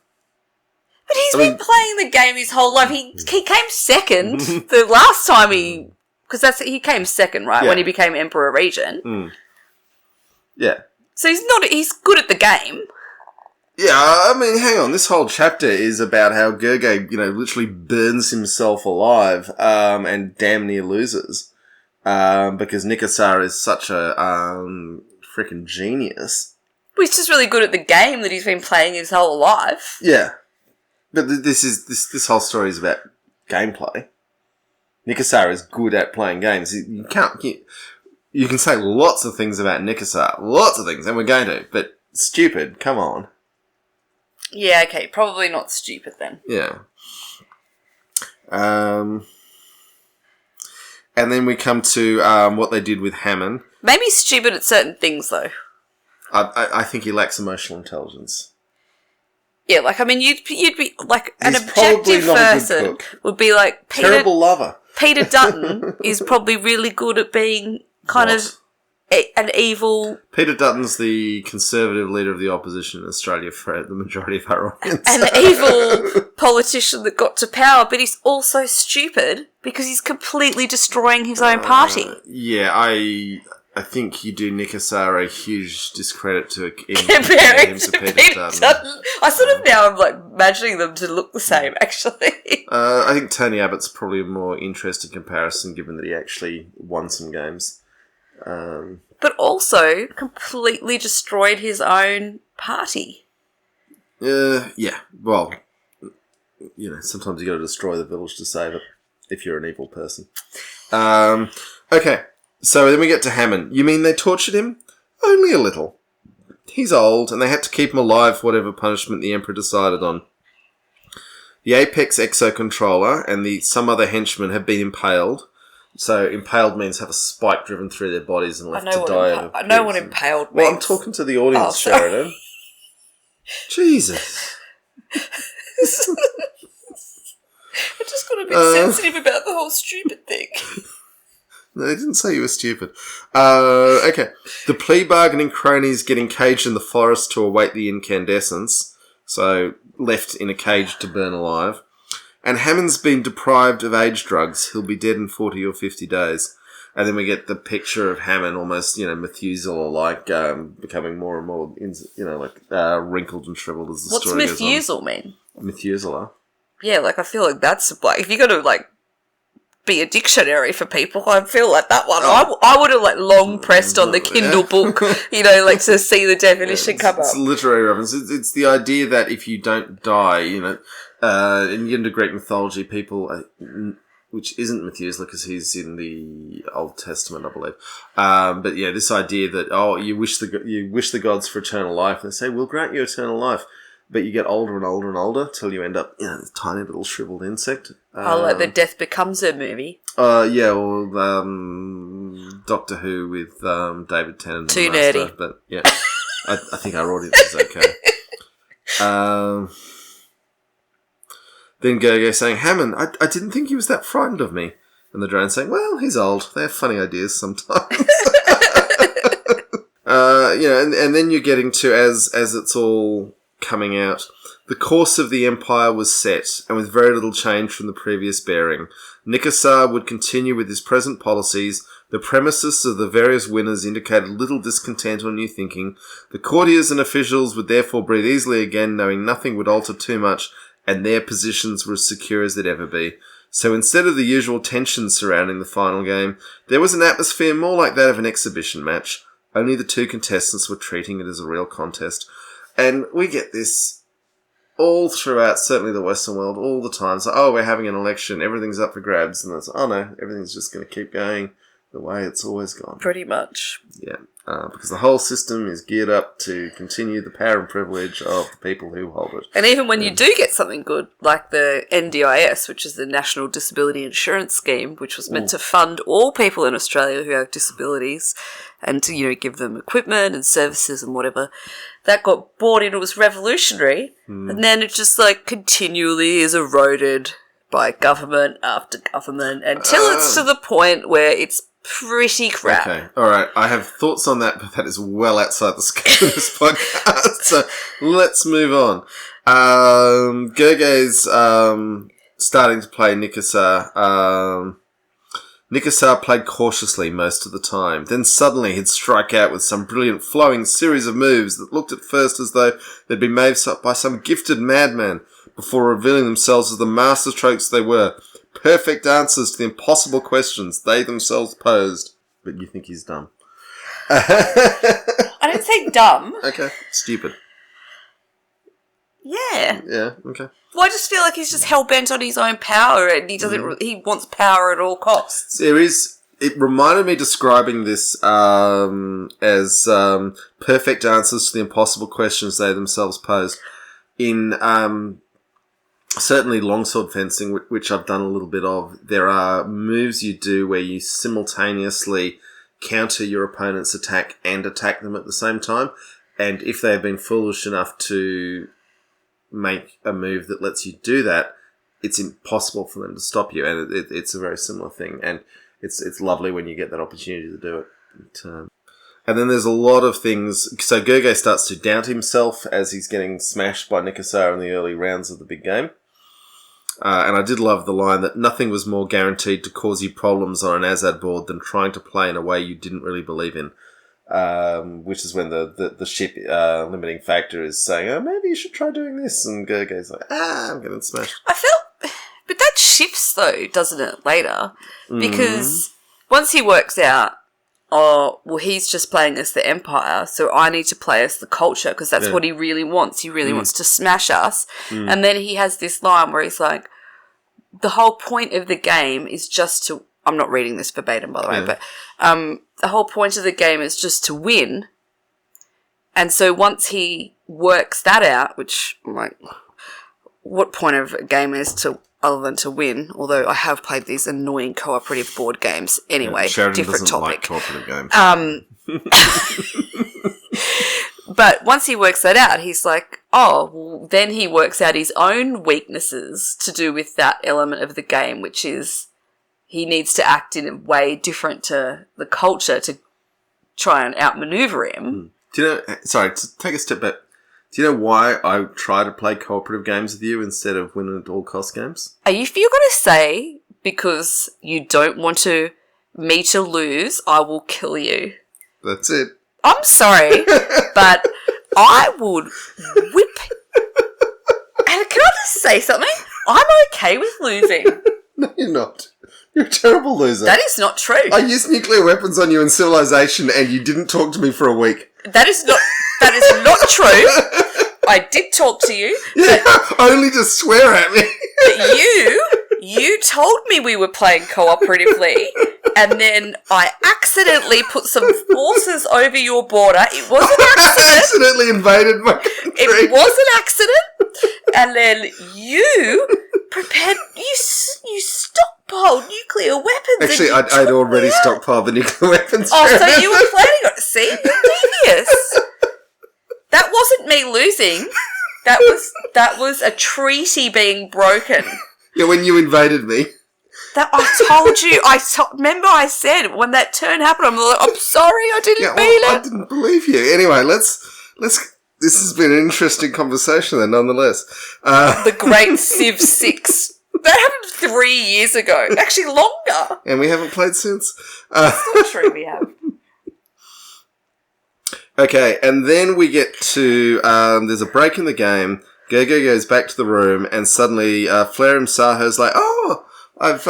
But he's been playing the game his whole life. He came second the last time because he came second, right? Yeah. When he became Emperor Regent. Yeah. So he's good at the game. Yeah, I mean, hang on. This whole chapter is about how Gergely, literally burns himself alive, and damn near loses. Because Nikasar is such a, freaking genius. Well, he's just really good at the game that he's been playing his whole life. Yeah. But this whole story is about gameplay. Nikasar is good at playing games. You can say lots of things about Nikasar. Lots of things, and we're going to. But stupid, come on. Yeah, okay. Probably not stupid then. Yeah. And then we come to what they did with Hammond. Maybe stupid at certain things, though. I think he lacks emotional intelligence. Yeah, like, I mean, you'd be, like, an objective person would be like, terrible lover. Peter Dutton is probably really good at being kind of an evil... Peter Dutton's the Conservative leader of the opposition in Australia for the majority of our audience. An evil politician that got to power, but he's also stupid because he's completely destroying his own party. Yeah, I think you do Nick Assar a huge discredit to comparing him to Peter Dutton. I sort of now am like imagining them to look the same, actually. I think Tony Abbott's probably a more interesting comparison, given that he actually won some games. But also completely destroyed his own party. Yeah. Well, sometimes you got to destroy the village to save it if you're an evil person. Okay, so then we get to Hammond. You mean they tortured him? Only a little. He's old, and they had to keep him alive for whatever punishment the Emperor decided on. The Apex Exo Controller and some other henchmen have been impaled. So impaled means have a spike driven through their bodies and left to die. I know what impaled means. Well, I'm talking to the audience, Sheridan. Jesus. I just got a bit sensitive about the whole stupid thing. No, they didn't say you were stupid. Okay. The plea bargaining cronies getting caged in the forest to await the incandescence. So left in a cage to burn alive. And Hammond's been deprived of age drugs. He'll be dead in 40 or 50 days. And then we get the picture of Hammond almost, Methuselah-like, becoming more and more, wrinkled and shriveled as the story goes on. What's Methuselah mean? Methuselah? Yeah, I feel like that's, if you're going to, be a dictionary for people, I feel like that one. I would have, long pressed on the Kindle book, to see the definition come up. It's literary reference. It's the idea that if you don't die, in Greek mythology, people, which isn't Methuselah because he's in the Old Testament, I believe. But yeah, this idea that you wish the gods for eternal life, and they say we'll grant you eternal life, but you get older and older and older till you end up, this tiny little shriveled insect. Like the Death Becomes Her movie. Yeah, or Doctor Who with David Tennant. Too nerdy, but yeah, I think our audience is okay. Then Gergo saying, Hammond, I didn't think he was that frightened of me. And the drone saying, well, he's old. They have funny ideas sometimes. And then you're getting to, as it's all coming out, the course of the Empire was set, and with very little change from the previous bearing. Nick Assar would continue with his present policies. The premises of the various winners indicated little discontent or new thinking. The courtiers and officials would therefore breathe easily again, knowing nothing would alter too much, and their positions were as secure as they'd ever be. So instead of the usual tension surrounding the final game, there was an atmosphere more like that of an exhibition match. Only the two contestants were treating it as a real contest. And we get this all throughout, certainly the Western world, all the time. So, we're having an election, everything's up for grabs, and it's, no, everything's just going to keep going the way it's always gone. Pretty much. Yeah, because the whole system is geared up to continue the power and privilege of the people who hold it. And even when you do get something good, like the NDIS, which is the National Disability Insurance Scheme, which was meant to fund all people in Australia who have disabilities and to, give them equipment and services and whatever, that got bought in. It was revolutionary. And then it just, continually is eroded by government after government until it's to the point where it's pretty crap. Okay, all right. I have thoughts on that, but that is well outside the scope of this podcast. So let's move on. Gerge's starting to play Nick Assar. Nick Assar played cautiously most of the time. Then suddenly he'd strike out with some brilliant flowing series of moves that looked at first as though they'd been made by some gifted madman before revealing themselves as the masterstrokes they were. Perfect answers to the impossible questions they themselves posed. But you think he's dumb. I didn't say dumb. Okay, stupid. Yeah. Yeah, okay. Well, I just feel like he's just hell-bent on his own power and he doesn't. He wants power at all costs. It reminded me describing this as perfect answers to the impossible questions they themselves posed. In certainly longsword fencing, which I've done a little bit of, there are moves you do where you simultaneously counter your opponent's attack and attack them at the same time. And if they have been foolish enough to make a move that lets you do that, it's impossible for them to stop you. And it's a very similar thing. And it's lovely when you get that opportunity to do it. And then there's a lot of things. So Gergely starts to doubt himself as he's getting smashed by Nikasar in the early rounds of the big game. And I did love the line that nothing was more guaranteed to cause you problems on an Azad board than trying to play in a way you didn't really believe in. Which is when the ship limiting factor is saying, oh, maybe you should try doing this. And Gergely's like, I'm getting smashed. I felt... But that shifts, though, doesn't it, later? Because once he works out, oh, well, he's just playing as the Empire, so I need to play as the culture, because that's what he really wants. He really wants to smash us. And then he has this line where he's like, the whole point of the game is just to... I'm not reading this verbatim, by the way, but the whole point of the game is just to win. And so once he works that out, which, I'm like, what point of a game is to... other than to win, although I have played these annoying cooperative board games. Anyway, different topic. Like cooperative games. But once he works that out, he's like, oh, well, then he works out his own weaknesses to do with that element of the game, which is he needs to act in a way different to the culture to try and outmaneuver him. Do you know, sorry, to take a step back, do you know why I try to play cooperative games with you instead of win at all cost games? Are you going to say because you don't want me to lose, I will kill you? That's it. I'm sorry, but I would whip... And can I just say something? I'm okay with losing. No, you're not. You're a terrible loser. That is not true. I used nuclear weapons on you in Civilization and you didn't talk to me for a week. That is not true. I did talk to you. Yeah, only to swear at me. But you told me we were playing cooperatively, and then I accidentally put some forces over your border. It was an accident. I accidentally invaded my country. It was an accident. And then you prepared, you stockpiled nuclear weapons. Actually, I'd already stockpiled the nuclear weapons. Oh, so you were planning on... See, you're devious. That wasn't me losing. That was a treaty being broken. Yeah, when you invaded me. That I told you. Remember I said when that turn happened. I'm sorry, I didn't mean it. I didn't believe you. Anyway, let's. This has been an interesting conversation, then, nonetheless. The Great Civ 6. That happened 3 years ago. Actually, longer. And we haven't played since. It's not true. We have. Okay, and then we get to, there's a break in the game, Gergely goes back to the room, and suddenly Flareum Saho's like, oh, I've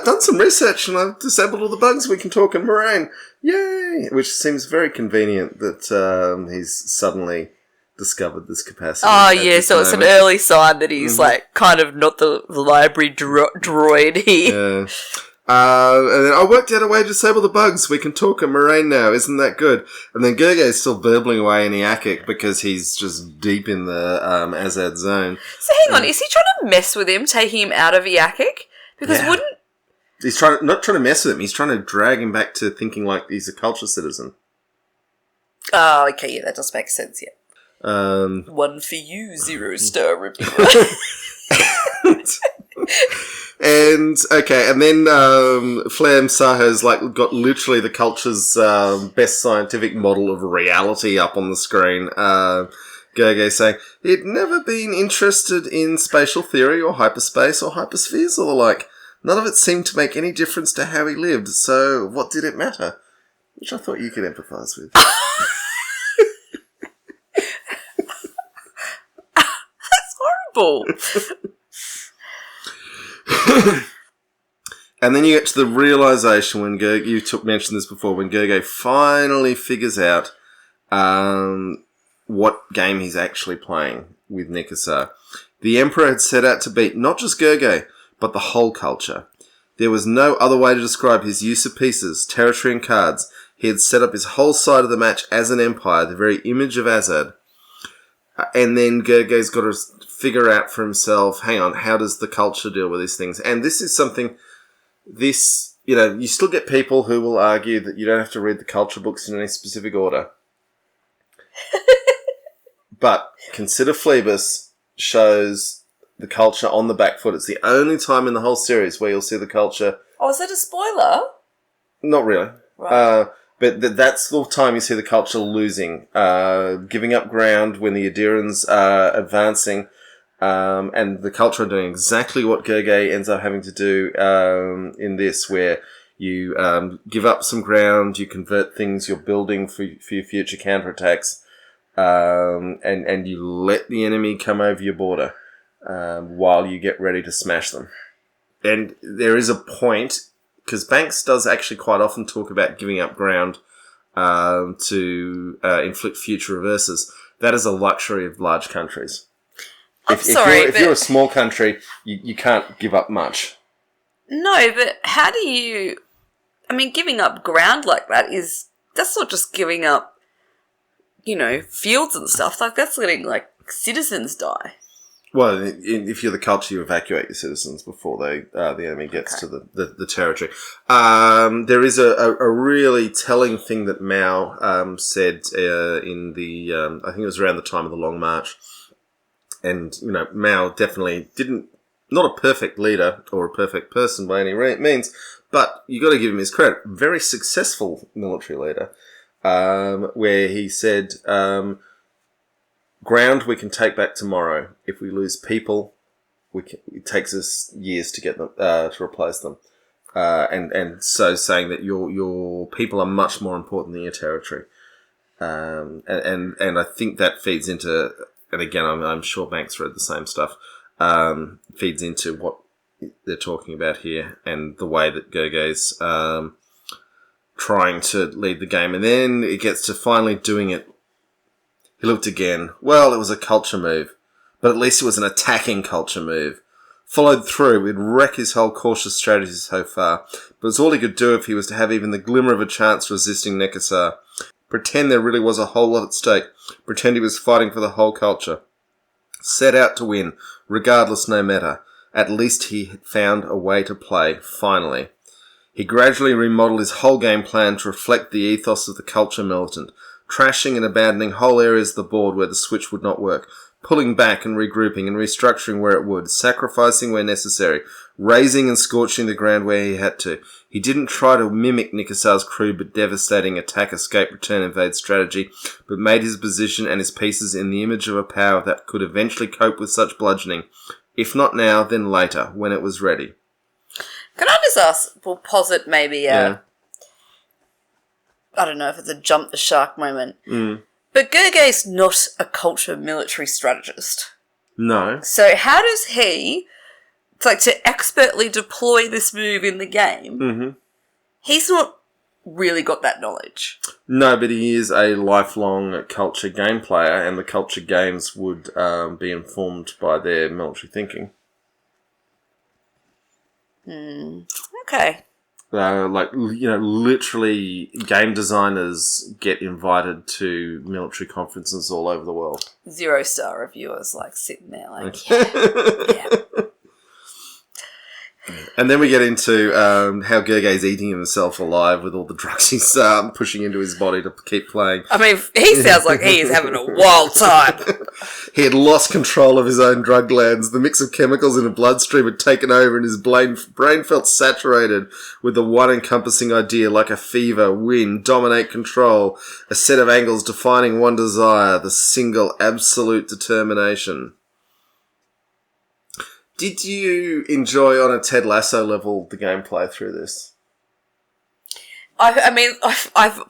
done some research and I've disabled all the bugs, we can talk in Moraine, yay! Which seems very convenient that he's suddenly discovered this capacity. Oh, yeah, so it's an early sign that he's, like, kind of not the library droid here. Yeah. And then I worked out a way to disable the bugs. We can talk in Moraine now. Isn't that good? And then Gergely's still burbling away in Iakik because he's just deep in the Azad zone. So hang on, is he trying to mess with him, taking him out of Iakik? Because wouldn't... He's not trying to mess with him. He's trying to drag him back to thinking like he's a culture citizen. Oh, okay, yeah, that does make sense, yeah. One for you, 0-star reviewer. And then Flareum Saho's like got literally the culture's best scientific model of reality up on the screen. Gergely saying he'd never been interested in spatial theory or hyperspace or hyperspheres or the like. None of it seemed to make any difference to how he lived. So what did it matter? Which I thought you could empathise with. That's horrible. And then you get to the realisation when you mentioned this before, when Gergely finally figures out what game he's actually playing with Nikasar. The Emperor had set out to beat not just Gergely, but the whole culture. There was no other way to describe his use of pieces, territory and cards. He had set up his whole side of the match as an empire, the very image of Azad. And then Gergely's got to figure out for himself, hang on, how does the culture deal with these things? And this is something, you still get people who will argue that you don't have to read the culture books in any specific order. But consider Phlebas shows the culture on the back foot. It's the only time in the whole series where you'll see the culture. Oh, is that a spoiler? Not really. Right. But that's the time you see the culture losing, giving up ground when the Adirans are advancing, and the culture are doing exactly what Gurgay ends up having to do in this, where you give up some ground, you convert things you're building for your future counterattacks, and you let the enemy come over your border while you get ready to smash them. And there is a point, because Banks does actually quite often talk about giving up ground to inflict future reverses. That is a luxury of large countries. If you're a small country, you can't give up much. No, but how do you... I mean, giving up ground like that's not just giving up, fields and stuff. Like, that's letting, citizens die. Well, if you're the culture, you evacuate your citizens before the enemy gets to the territory. There is a really telling thing that Mao said in the I think it was around the time of the Long March, and Mao definitely not a perfect leader or a perfect person by any means, but you got to give him his credit. Very successful military leader, where he said. Ground we can take back tomorrow. If we lose people, it takes us years to get them to replace them. And so saying that your people are much more important than your territory. And I think that feeds into, and again, I'm sure Banks read the same stuff. Feeds into what they're talking about here and the way that Gurgay's trying to lead the game, and then it gets to finally doing it. He looked again. Well, it was a culture move, but at least it was an attacking culture move. Followed through, it'd wreck his whole cautious strategy so far, but it's all he could do if he was to have even the glimmer of a chance resisting Nekasar. Pretend there really was a whole lot at stake. Pretend he was fighting for the whole culture. Set out to win, regardless no matter. At least he had found a way to play, finally. He gradually remodeled his whole game plan to reflect the ethos of the culture militant, trashing and abandoning whole areas of the board where the switch would not work, pulling back and regrouping and restructuring where it would, sacrificing where necessary, razing and scorching the ground where he had to. He didn't try to mimic Nekasar's crude but devastating attack, escape, return, invade strategy, but made his position and his pieces in the image of a power that could eventually cope with such bludgeoning. If not now, then later, when it was ready. Can I just ask, posit maybe I don't know if it's a jump the shark moment. But Gurgay's not a culture military strategist. No. So how does he, to expertly deploy this move in the game, he's not really got that knowledge. No, but he is a lifelong culture game player, and the culture games would be informed by their military thinking. Okay. Literally, game designers get invited to military conferences all over the world. 0-star reviewers, sitting there, yeah. And then we get into how Gurgay's eating himself alive with all the drugs he's pushing into his body to keep playing. I mean, he sounds like he is having a wild time. He had lost control of his own drug glands. The mix of chemicals in the bloodstream had taken over, and his brain felt saturated with the one encompassing idea, like a fever: win, dominate, control. A set of angles defining one desire, the single absolute determination. Did you enjoy, on a Ted Lasso level, the gameplay through this? I've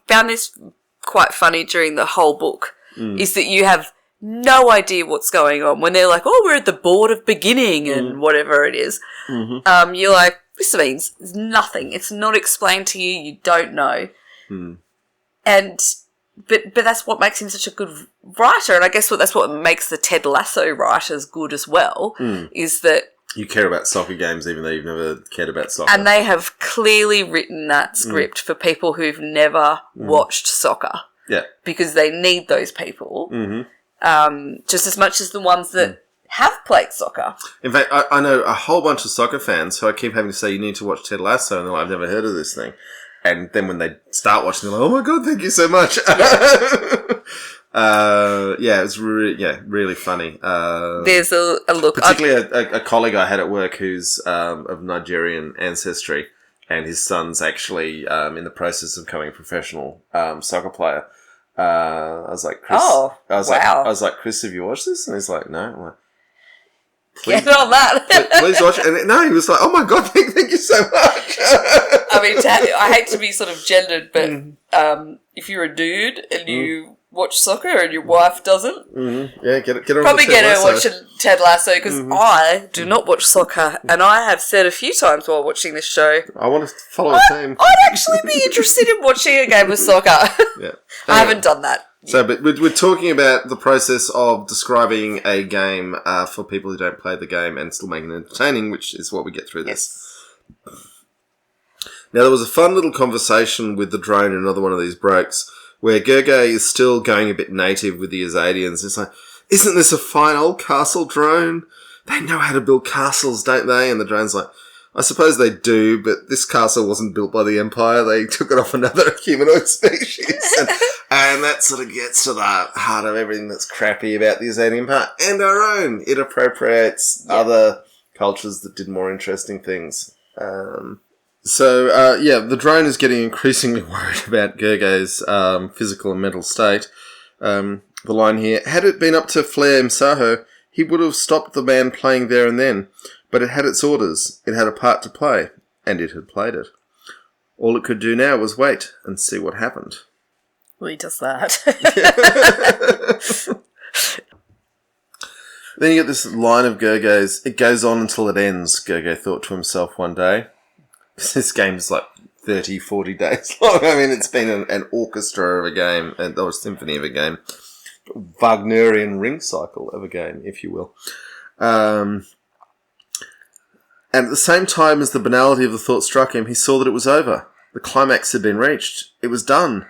found this quite funny during the whole book, is that you have no idea what's going on. When they're like, oh, we're at the board of beginning and whatever it is, you're like, this means nothing. It's not explained to you. You don't know. But that's what makes him such a good writer, and I guess that's what makes the Ted Lasso writers good as well, is that you care about soccer games even though you've never cared about soccer. And they have clearly written that script for people who've never watched soccer. Yeah. Because they need those people just as much as the ones that have played soccer. In fact, I know a whole bunch of soccer fans who I keep having to say, you need to watch Ted Lasso, and they're like, I've never heard of this thing. And then when they start watching, they're like, oh my God, thank you so much. It's really funny. There's a look. Particularly a colleague I had at work who's of Nigerian ancestry. and his son's actually in the process of becoming a professional soccer player. I was like, Chris. Oh, wow. I was like, Chris, have you watched this? And he's like, no. I'm like, Get on that. please watch it. And no, he was like, oh my God, thank you so much. I mean, I hate to be sort of gendered, but if you're a dude and you watch soccer and your wife doesn't, get her probably on get her watching Ted Lasso, because I do not watch soccer, and I have said a few times while watching this show, I want to follow a team. I'd actually be interested in watching a game of soccer. Yeah. I haven't done that. So, but we're talking about the process of describing a game for people who don't play the game and still making it entertaining, which is what we get through this. Now, there was a fun little conversation with the drone in another one of these breaks where Gergely is still going a bit native with the Azadians. It's like, isn't this a fine old castle drone? They know how to build castles, don't they? And the drone's like, I suppose they do, but this castle wasn't built by the Empire. They took it off another humanoid species. And that sort of gets to the heart of everything that's crappy about the Azadian Empire and our own. It appropriates other cultures that did more interesting things. The drone is getting increasingly worried about Gergely's physical and mental state. The line here, had it been up to Flair Msaho, he would have stopped the man playing there and then. But it had its orders, it had a part to play, and it had played it. All it could do now was wait and see what happened. Well, he does that. Then you get this line of Gergely's, it goes on until it ends, Gergely thought to himself one day. This game is like 30, 40 days long. I mean, it's been an orchestra of a game, or a symphony of a game. Wagnerian ring cycle of a game, if you will. And at the same time as the banality of the thought struck him, he saw that it was over. The climax had been reached. It was done.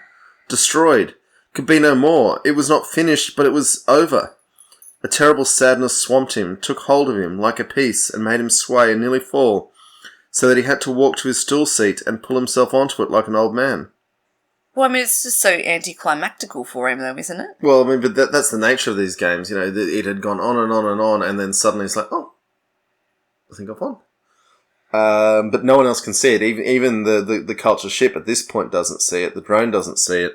Destroyed. Could be no more. It was not finished, but it was over. A terrible sadness swamped him, took hold of him like a piece, and made him sway and nearly fall, so that he had to walk to his stool seat and pull himself onto it like an old man. Well, I mean, it's just so anticlimactical for him, though, isn't it? Well, I mean, but that's the nature of these games. You know, it had gone on and on and on, and then suddenly it's like, oh, I think I've won. But no one else can see it. Even the culture ship at this point doesn't see it. The drone doesn't see it.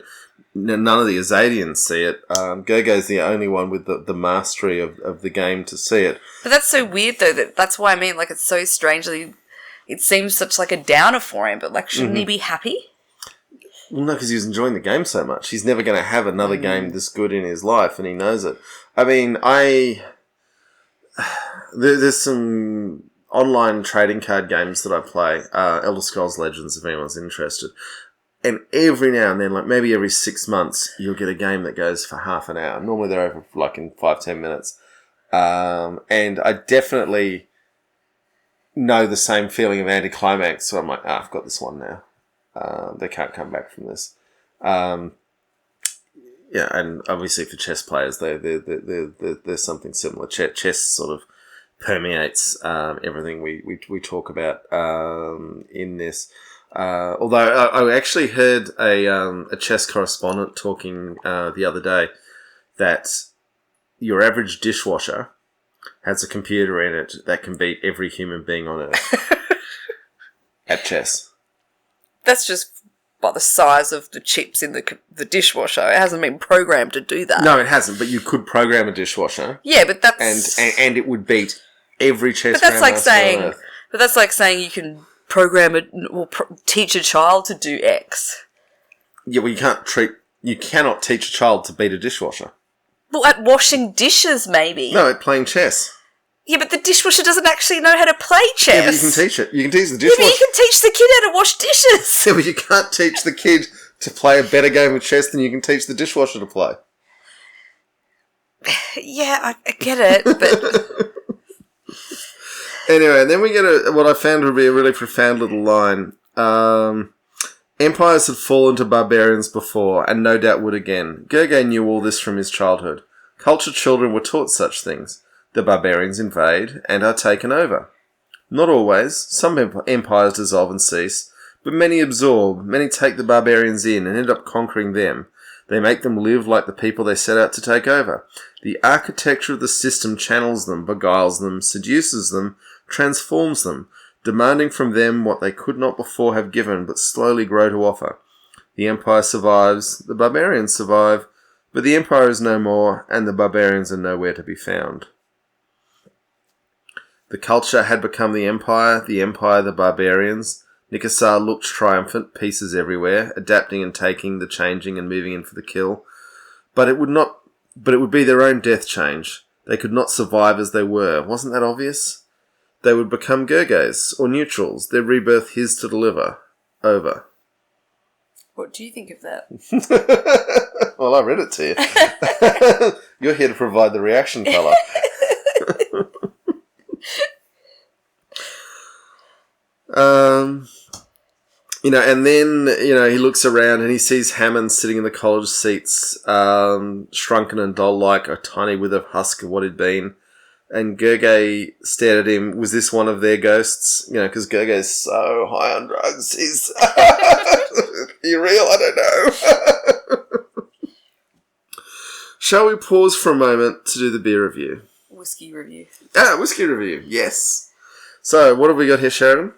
None of the Azadians see it. Gergely's the only one with the mastery of the game to see it. But that's so weird, though. That's why I mean, like, it's so strangely... It seems such like a downer for him, but, like, shouldn't he be happy? Well, no, because he was enjoying the game so much. He's never going to have another game this good in his life, and he knows it. I mean, there's some online trading card games that I play, Elder Scrolls Legends, if anyone's interested. And every now and then, like maybe every 6 months, you'll get a game that goes for half an hour. Normally they're over like in 5-10 minutes. And I definitely know the same feeling of anticlimax. So I'm like, I've got this one now. They can't come back from this. Yeah, and obviously for chess players, there's something similar. Chess sort of permeates everything we talk about in this. Although I actually heard a chess correspondent talking the other day that your average dishwasher has a computer in it that can beat every human being on Earth at chess. That's just by the size of the chips in the dishwasher. It hasn't been programmed to do that. No, it hasn't, but you could program a dishwasher. Yeah, but that's... And it would beat every chess grandmaster on Earth. But that's like saying you can program it or teach a child to do X. Yeah, well, you cannot teach a child to beat a dishwasher. Well, at washing dishes, maybe. No, at playing chess. Yeah, but the dishwasher doesn't actually know how to play chess. Yeah, but you can teach it. You can teach the dishwasher. Yeah, but you can teach the kid how to wash dishes. Yeah, but you can't teach the kid to play a better game of chess than you can teach the dishwasher to play. Yeah, I get it, but... Anyway, then we get what I found to be a really profound little line. Empires had fallen to barbarians before, and no doubt would again. Gergely knew all this from his childhood. Cultured children were taught such things. The barbarians invade and are taken over. Not always. Some empires dissolve and cease, but many absorb, many take the barbarians in and end up conquering them. They make them live like the people they set out to take over. The architecture of the system channels them, beguiles them, seduces them, transforms them, demanding from them what they could not before have given, but slowly grow to offer. The empire survives, the barbarians survive, but the empire is no more, and the barbarians are nowhere to be found. The culture had become the empire the barbarians. Nikasar looked triumphant, pieces everywhere, adapting and taking the changing and moving in for the kill. But it would be their own death change. They could not survive as they were. Wasn't that obvious? They would become Gurgays, or neutrals, their rebirth his to deliver. Over. What do you think of that? Well, I read it to you. You're here to provide the reaction colour. And then, he looks around and he sees Hammond sitting in the college seats, shrunken and doll-like, a tiny withered husk of what he'd been. And Gurgay stared at him. Was this one of their ghosts? Because Gurgay's so high on drugs. He's... You real? I don't know. Shall we pause for a moment to do the beer review? Whiskey review. Whiskey review. Yes. So, what have we got here, Sheridan?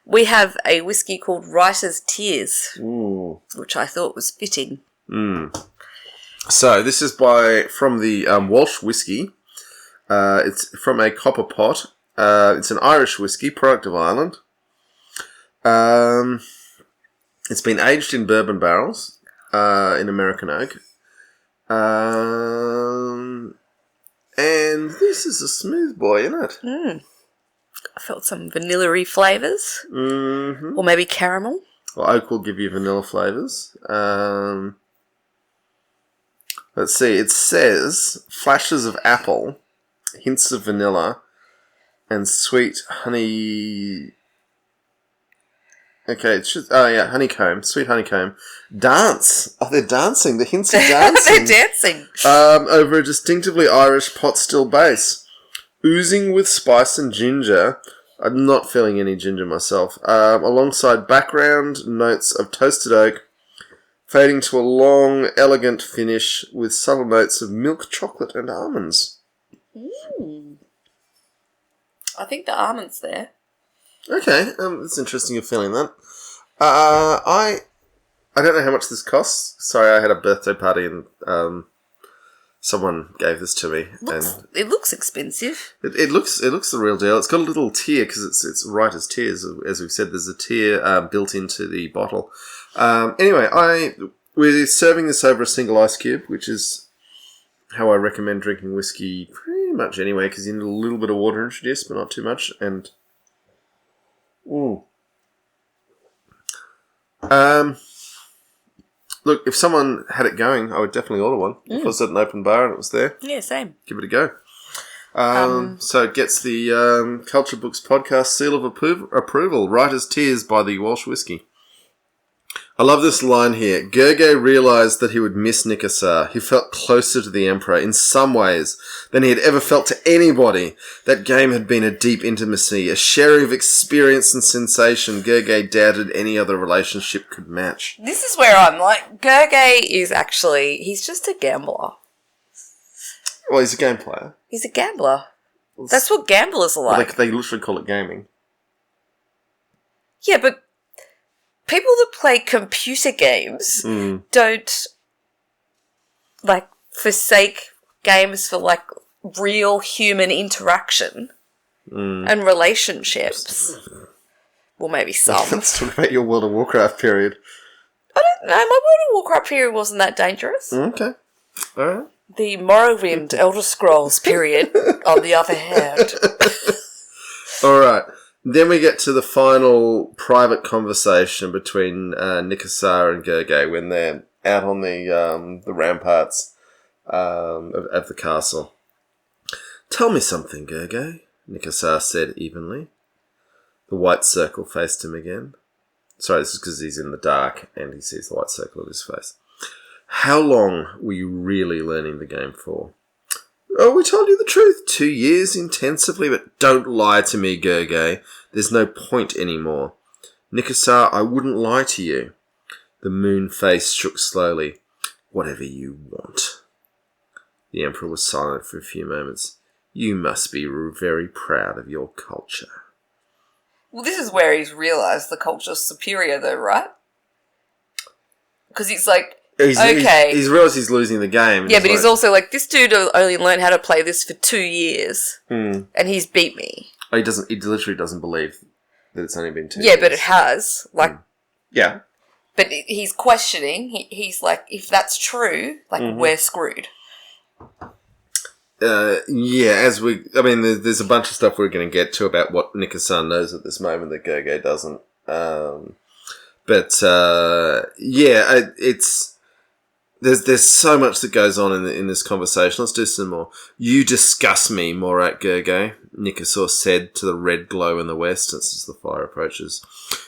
We have a whiskey called Writer's Tears, Ooh. which I thought was fitting. So, this is from the Walsh whiskey. It's from a copper pot. It's an Irish whiskey, product of Ireland. It's been aged in bourbon barrels in American oak. And this is a smooth boy, isn't it? I felt some vanilla-y flavours. Mm-hmm. Or maybe caramel. Well, oak will give you vanilla flavours. Let's see. It says flashes of apple, hints of vanilla, and sweet honey... Okay, honeycomb, sweet honeycomb. Dance. Oh, they're dancing. The hints of dancing. They're dancing. Over a distinctively Irish pot still base. Oozing with spice and ginger. I'm not feeling any ginger myself. Alongside background notes of toasted oak, fading to a long, elegant finish with subtle notes of milk, chocolate, and almonds. I think the almonds there. Okay, it's interesting you're feeling that. I don't know how much this costs. Sorry, I had a birthday party and someone gave this to me. It looks expensive. It looks the real deal. It's got a little tier because it's Writer's Tears. As we've said, there's a tier built into the bottle. Anyway, we're serving this over a single ice cube, which is how I recommend drinking whiskey pretty much anyway, because you need a little bit of water introduced, but not too much. And look, if someone had it going, I would definitely order one. If I was at an open bar and it was there, Yeah, same. give it a go. So it gets the Culture Books podcast seal of approval. Writer's Tears by the Walsh Whiskey. I love this line here. Gurgay realised that he would miss Nikasar. He felt closer to the Emperor in some ways than he had ever felt to anybody. That game had been a deep intimacy, a sharing of experience and sensation Gurgay doubted any other relationship could match. This is where I'm like, Gurgay is actually, he's just a gambler. Well, he's a game player. He's a gambler. That's what gamblers are like. They literally call it gaming. Yeah, but people that play computer games don't, forsake games for, real human interaction and relationships. Well, maybe some. Let's talk about your World of Warcraft period. I don't know. My World of Warcraft period wasn't that dangerous. Okay. All right. The Morrowind Elder Scrolls period, on the other hand. All right. Then we get to the final private conversation between Nikasar and Gurgay when they're out on the ramparts of the castle. Tell me something, Gurgay, Nikasar said evenly. The white circle faced him again. Sorry, this is because he's in the dark and he sees the white circle of his face. How long were you really learning the game for? Oh, we told you the truth. 2 years intensively, but don't lie to me, Gurgay. There's no point anymore. Nikasar, I wouldn't lie to you. The moon face shook slowly. Whatever you want. The Emperor was silent for a few moments. You must be very proud of your culture. Well, this is where he's realised the culture's superior, though, right? Because he's like, He's realised he's losing the game. Yeah, but he's also like, this dude only learned how to play this for 2 years, and he's beat me. Oh, he literally doesn't believe that it's only been 2 years. Yeah, but it has. Like, yeah. But he's questioning. He's like, if that's true, like, we're screwed. There's a bunch of stuff we're going to get to about what Nika-san knows at this moment that Gerge doesn't. There's so much that goes on in this conversation. Let's do some more. You disgust me, Morat Gerge, Nikasaur said to the red glow in the west as the fire approaches.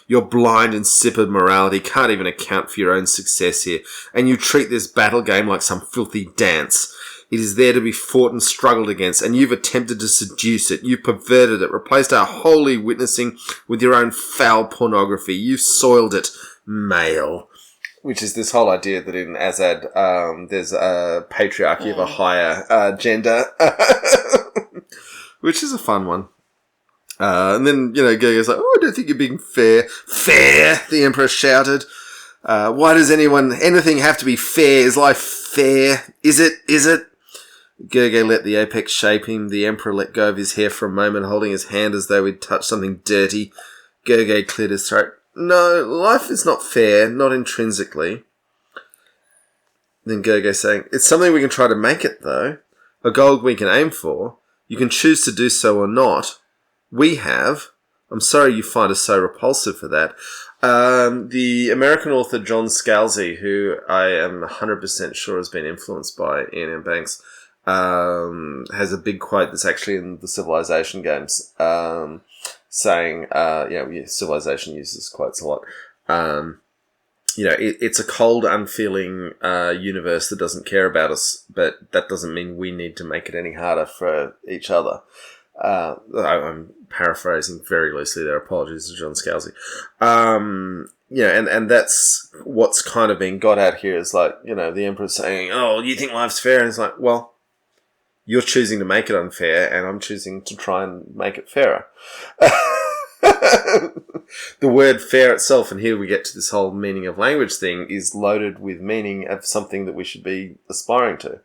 Your blind, insipid morality can't even account for your own success here, and you treat this battle game like some filthy dance. It is there to be fought and struggled against, and you've attempted to seduce it. You've perverted it, replaced our holy witnessing with your own foul pornography. You've soiled it, male. Which is this whole idea that in Azad, there's a patriarchy of a higher gender, which is a fun one. And then, Gerge's like, I don't think you're being fair. Fair, the Emperor shouted. Why does anything have to be fair? Is life fair? Is it? Gerge let the apex shape him. The Emperor let go of his hair for a moment, holding his hand as though he'd touched something dirty. Gerge cleared his throat. No, life is not fair, not intrinsically. Then Gerge saying, it's something we can try to make it, though. A goal we can aim for. You can choose to do so or not. We have. I'm sorry you find us so repulsive for that. The American author John Scalzi, who I am 100% sure has been influenced by Ian M. Banks, has a big quote that's actually in the Civilization games, saying, Civilization uses quotes a lot. It's a cold, unfeeling universe that doesn't care about us, but that doesn't mean we need to make it any harder for each other. I'm paraphrasing very loosely there. Apologies to John Scalzi. And that's what's kind of being got at here is like, the Emperor's saying, oh, you think life's fair? And it's like, well, you're choosing to make it unfair, and I'm choosing to try and make it fairer. The word fair itself, and here we get to this whole meaning of language thing, is loaded with meaning of something that we should be aspiring to.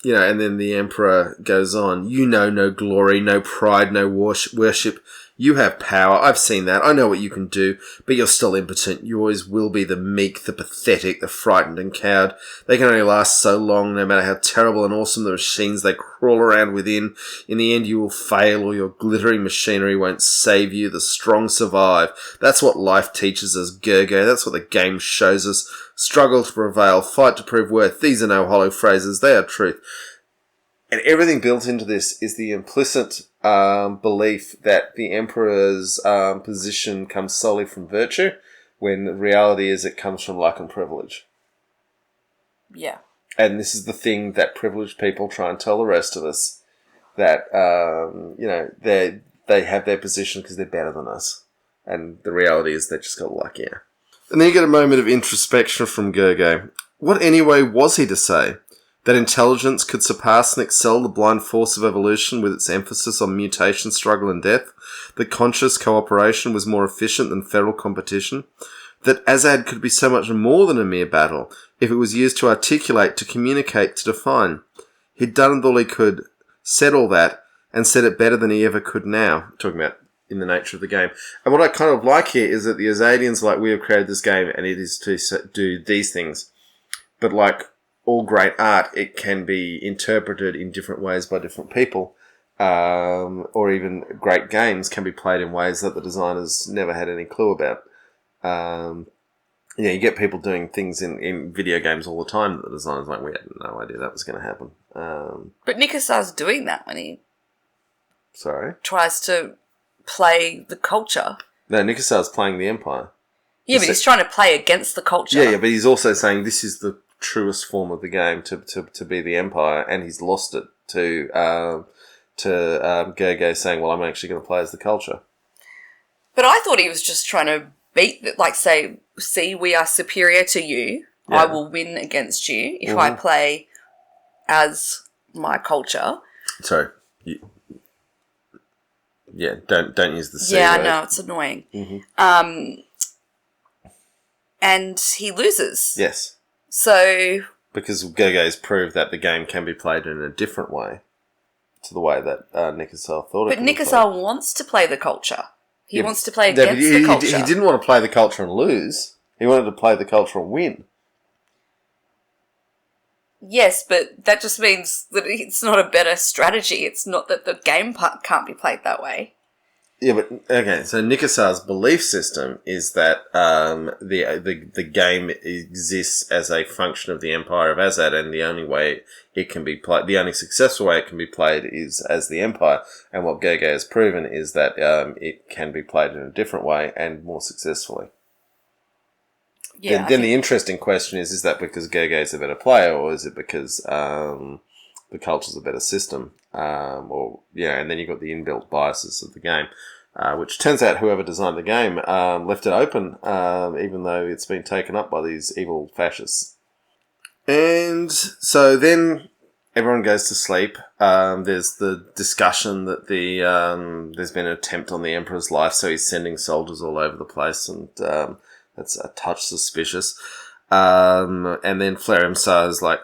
And then the Emperor goes on, you know no glory, no pride, no worship. You have power. I've seen that. I know what you can do, but you're still impotent. You always will be the meek, the pathetic, the frightened and cowed. They can only last so long, no matter how terrible and awesome the machines they crawl around within. In the end, you will fail, or your glittering machinery won't save you. The strong survive. That's what life teaches us, Gerge. That's what the game shows us. Struggle to prevail, fight to prove worth. These are no hollow phrases. They are truth. And everything built into this is the implicit belief that the Emperor's position comes solely from virtue, when the reality is it comes from luck and privilege. Yeah. And this is the thing that privileged people try and tell the rest of us, that, they have their position because they're better than us. And the reality is they just got luckier. And then you get a moment of introspection from Gerge. What anyway was he to say? That intelligence could surpass and excel the blind force of evolution with its emphasis on mutation, struggle and death? That conscious cooperation was more efficient than feral competition? That Azad could be so much more than a mere battle if it was used to articulate, to communicate, to define? He'd done all he could, said all that, and said it better than he ever could now. Talking about in the nature of the game. And what I kind of like here is that the Azadians are like, we have created this game and it is to do these things. But like all great art, it can be interpreted in different ways by different people. Or even great games can be played in ways that the designers never had any clue about. You get people doing things in video games all the time that the designers like, we had no idea that was going to happen. But Nikasar's doing that when he tries to play the culture. No, Nikasar's playing the Empire. Yeah, but he's trying to play against the culture. Yeah, but he's also saying this is the truest form of the game to be the Empire, and he's lost it to Gerge saying, well, I'm actually going to play as the culture. But I thought he was just trying to say, see, we are superior to you. Yeah. I will win against you if I play as my culture. Sorry. Yeah, don't use the C Yeah, word. I know, it's annoying. Mm-hmm. And he loses. Yes. So... Because Gerge's proved that the game can be played in a different way to the way that Nikasar thought it But could be played. Nikasar wants to play the culture. He wants to play Yeah, but against the culture. He didn't want to play the culture and lose. He wanted to play the culture and win. Yes, but that just means that it's not a better strategy. It's not that the game can't be played that way. Yeah, but okay. So Nikasar's belief system is that the game exists as a function of the Empire of Azad, and the only way it can be played, the only successful way it can be played, is as the Empire. And what Gerge has proven is that it can be played in a different way and more successfully. Yeah. Then the interesting question is that because Gerge is a better player, or is it because the culture's a better system? And then you've got the inbuilt biases of the game, which turns out whoever designed the game left it open, even though it's been taken up by these evil fascists. And so then everyone goes to sleep. There's the discussion that there's been an attempt on the Emperor's life, so he's sending soldiers all over the place, and that's a touch suspicious. And then Flareum is like,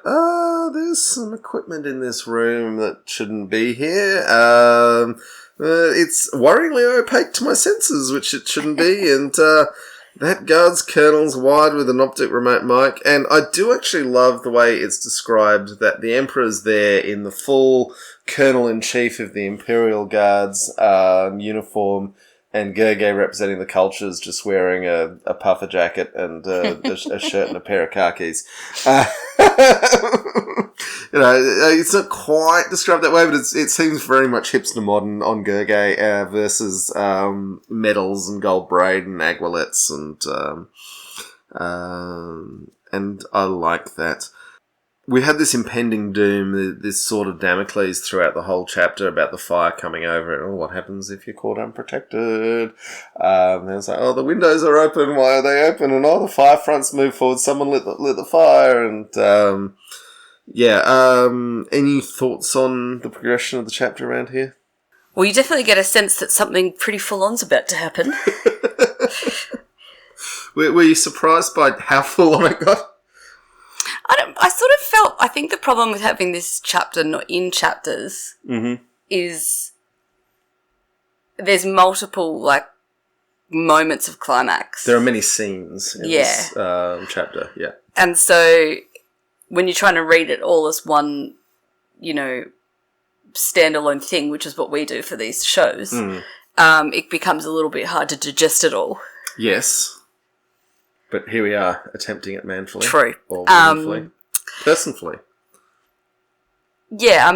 there's some equipment in this room that shouldn't be here. It's worryingly opaque to my senses, which it shouldn't be. And that guard's colonel's wired with an optic remote mic. And I do actually love the way it's described that the Emperor's there in the full Colonel-in-Chief of the Imperial Guards uniform, and Gerge representing the cultures just wearing a puffer jacket and a shirt and a pair of khakis. It's not quite described that way, but it seems very much hipster modern on Gerge versus medals and gold braid and aguilettes, and I like that. We had this impending doom, this sort of Damocles throughout the whole chapter about the fire coming over and what happens if you're caught unprotected. And it's like, the windows are open, why are they open? And the fire fronts move forward, someone lit the fire. And any thoughts on the progression of the chapter around here? Well, you definitely get a sense that something pretty full-on's about to happen. Were you surprised by how full-on it got? I think the problem with having this chapter not in chapters is there's multiple, moments of climax. There are many scenes in this chapter, yeah. And so when you're trying to read it all as one, standalone thing, which is what we do for these shows, it becomes a little bit hard to digest it all. Yes. But here we are, attempting it manfully. True. Or womanfully. Personally. Yeah,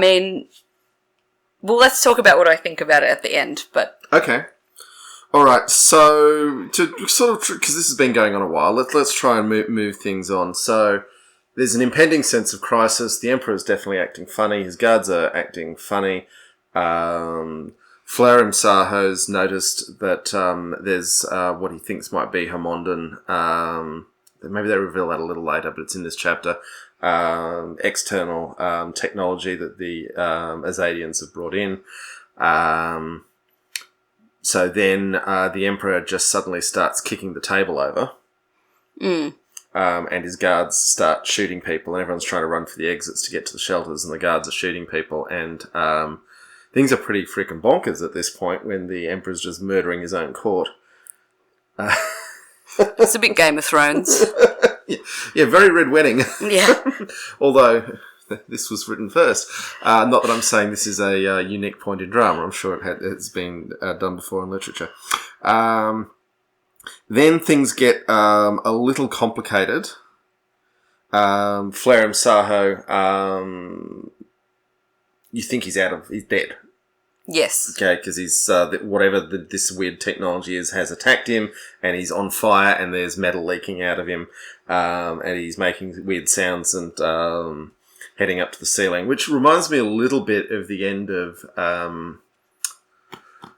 let's talk about what I think about it at the end, but... Okay. Alright, so, to sort of, because this has been going on a while, let's try and move things on. So, there's an impending sense of crisis. The Emperor's definitely acting funny. His guards are acting funny. Flareum Saho's noticed that there's what he thinks might be Hermondon. Maybe they reveal that a little later, but it's in this chapter. External technology that the Azadians have brought in. So then the Emperor just suddenly starts kicking the table over. And his guards start shooting people, and everyone's trying to run for the exits to get to the shelters, and the guards are shooting people, and things are pretty freaking bonkers at this point when the Emperor's just murdering his own court. It's a bit Game of Thrones. Yeah, very Red Wedding. Yeah. Although this was written first. Not that I'm saying this is a unique point in drama. I'm sure it's been done before in literature. Then things get a little complicated. Flareum Saho, you think he's dead. Yes. Okay, because he's whatever this weird technology has attacked him, and he's on fire, and there's metal leaking out of him, and he's making weird sounds and heading up to the ceiling, which reminds me a little bit of the end of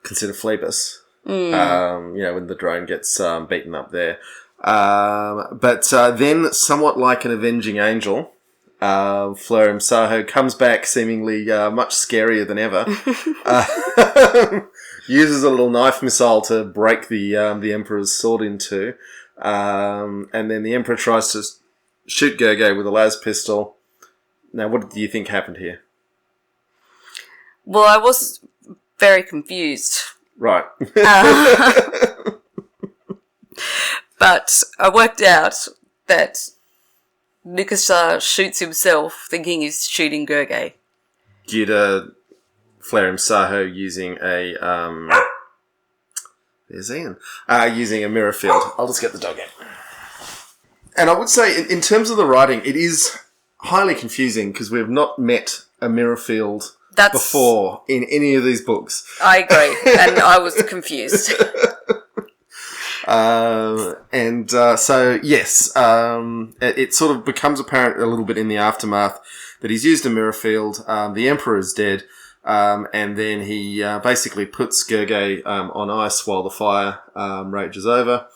Consider Phlebas. When the drone gets beaten up there. But then, somewhat like an avenging angel, Flareum Saho comes back seemingly much scarier than ever. uses a little knife missile to break the Emperor's sword in two. And then the Emperor tries to shoot Gergely with a las pistol. Now, what do you think happened here? Well, I was very confused. Right. But I worked out that Nikasa shoots himself thinking he's shooting Gergely. Due to Flareum Saho using a... there's Ian. Using a mirror field. I'll just get the dog in. And I would say, in terms of the writing, it is highly confusing because we have not met a mirror field before in any of these books. I agree, and I was confused. So, yes, it sort of becomes apparent a little bit in the aftermath that he's used a mirror field. The Emperor is dead, and then he basically puts Gergely on ice while the fire rages over.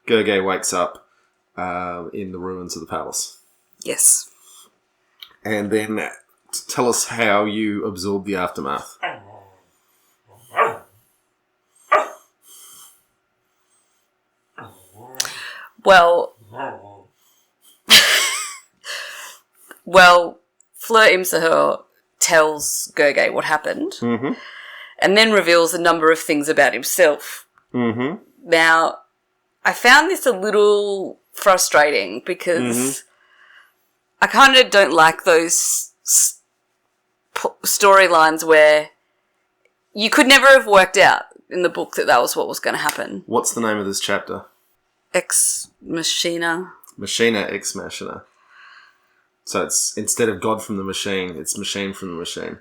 Gergely wakes up in the ruins of the palace. Yes. And then tell us how you absorb the aftermath. Well, Fleur Imsahur tells Gergely what happened, and then reveals a number of things about himself. Mm-hmm. Now, I found this a little frustrating because I kind of don't like those storylines where you could never have worked out in the book that was what was going to happen. What's the name of this chapter? Ex Machina. Machina ex Machina. So it's instead of God from the machine, it's machine from the machine.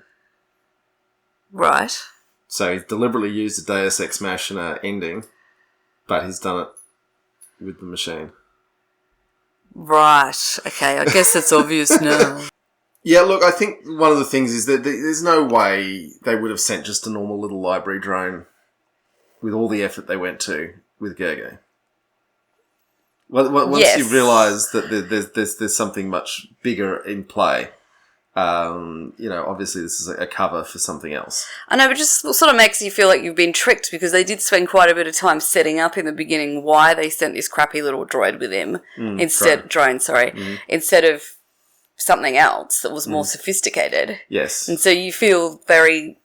Right. So he's deliberately used a Deus ex Machina ending, but he's done it with the machine. Right. Okay, I guess it's obvious now. Yeah, look, I think one of the things is that there's no way they would have sent just a normal little library drone with all the effort they went to with Gergely. Once yes. you realise that there's something much bigger in play, obviously this is a cover for something else. I know, but it just sort of makes you feel like you've been tricked because they did spend quite a bit of time setting up in the beginning why they sent this crappy little droid with him instead of something else that was more sophisticated. Yes. And so you feel very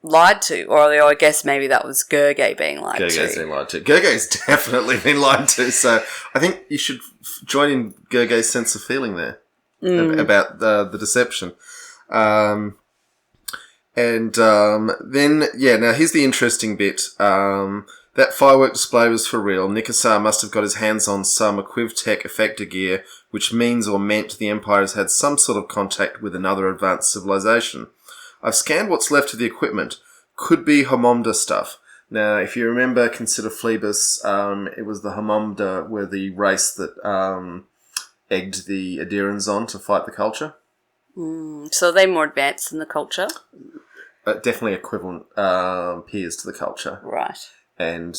lied to, or I guess maybe that was Gergely being lied to. Gergely's been lied to. Gergely's definitely been lied to, so I think you should join in Gergely's sense of feeling there about the deception. Now here's the interesting bit. That firework display was for real. Nikasa must have got his hands on some Equivtech effector gear, which means or meant the Empire has had some sort of contact with another advanced civilization. I've scanned what's left of the equipment. Could be Homomda stuff. Now, if you remember, consider Phlebas, it was the Homomda were the race that egged the Adirans on to fight the culture. So they're more advanced than the culture? Definitely equivalent peers to the culture. Right. And,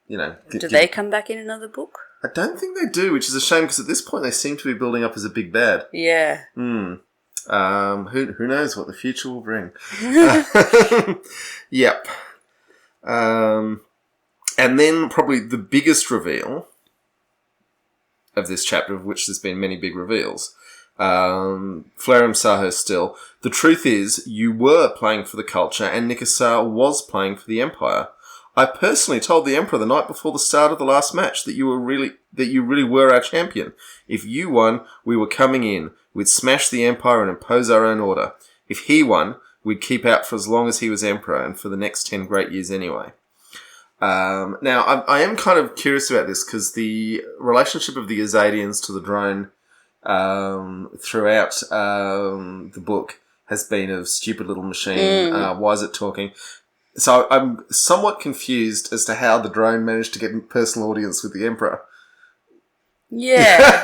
Do they come back in another book? I don't think they do, which is a shame because at this point they seem to be building up as a big bad. Yeah. Who knows what the future will bring. Yep. And then probably the biggest reveal of this chapter, of which there's been many big reveals. Flareum Saho still. The truth is, you were playing for the culture and Nikasa was playing for the Empire. I personally told the Emperor the night before the start of the last match that you really were our champion. If you won, we were coming in. We'd smash the Empire and impose our own order. If he won, we'd keep out for as long as he was Emperor and for the next 10 great years anyway. Now, I am kind of curious about this because the relationship of the Azadians to the drone throughout the book has been of stupid little machine. Why is it talking? So I'm somewhat confused as to how the drone managed to get a personal audience with the Emperor. Yeah.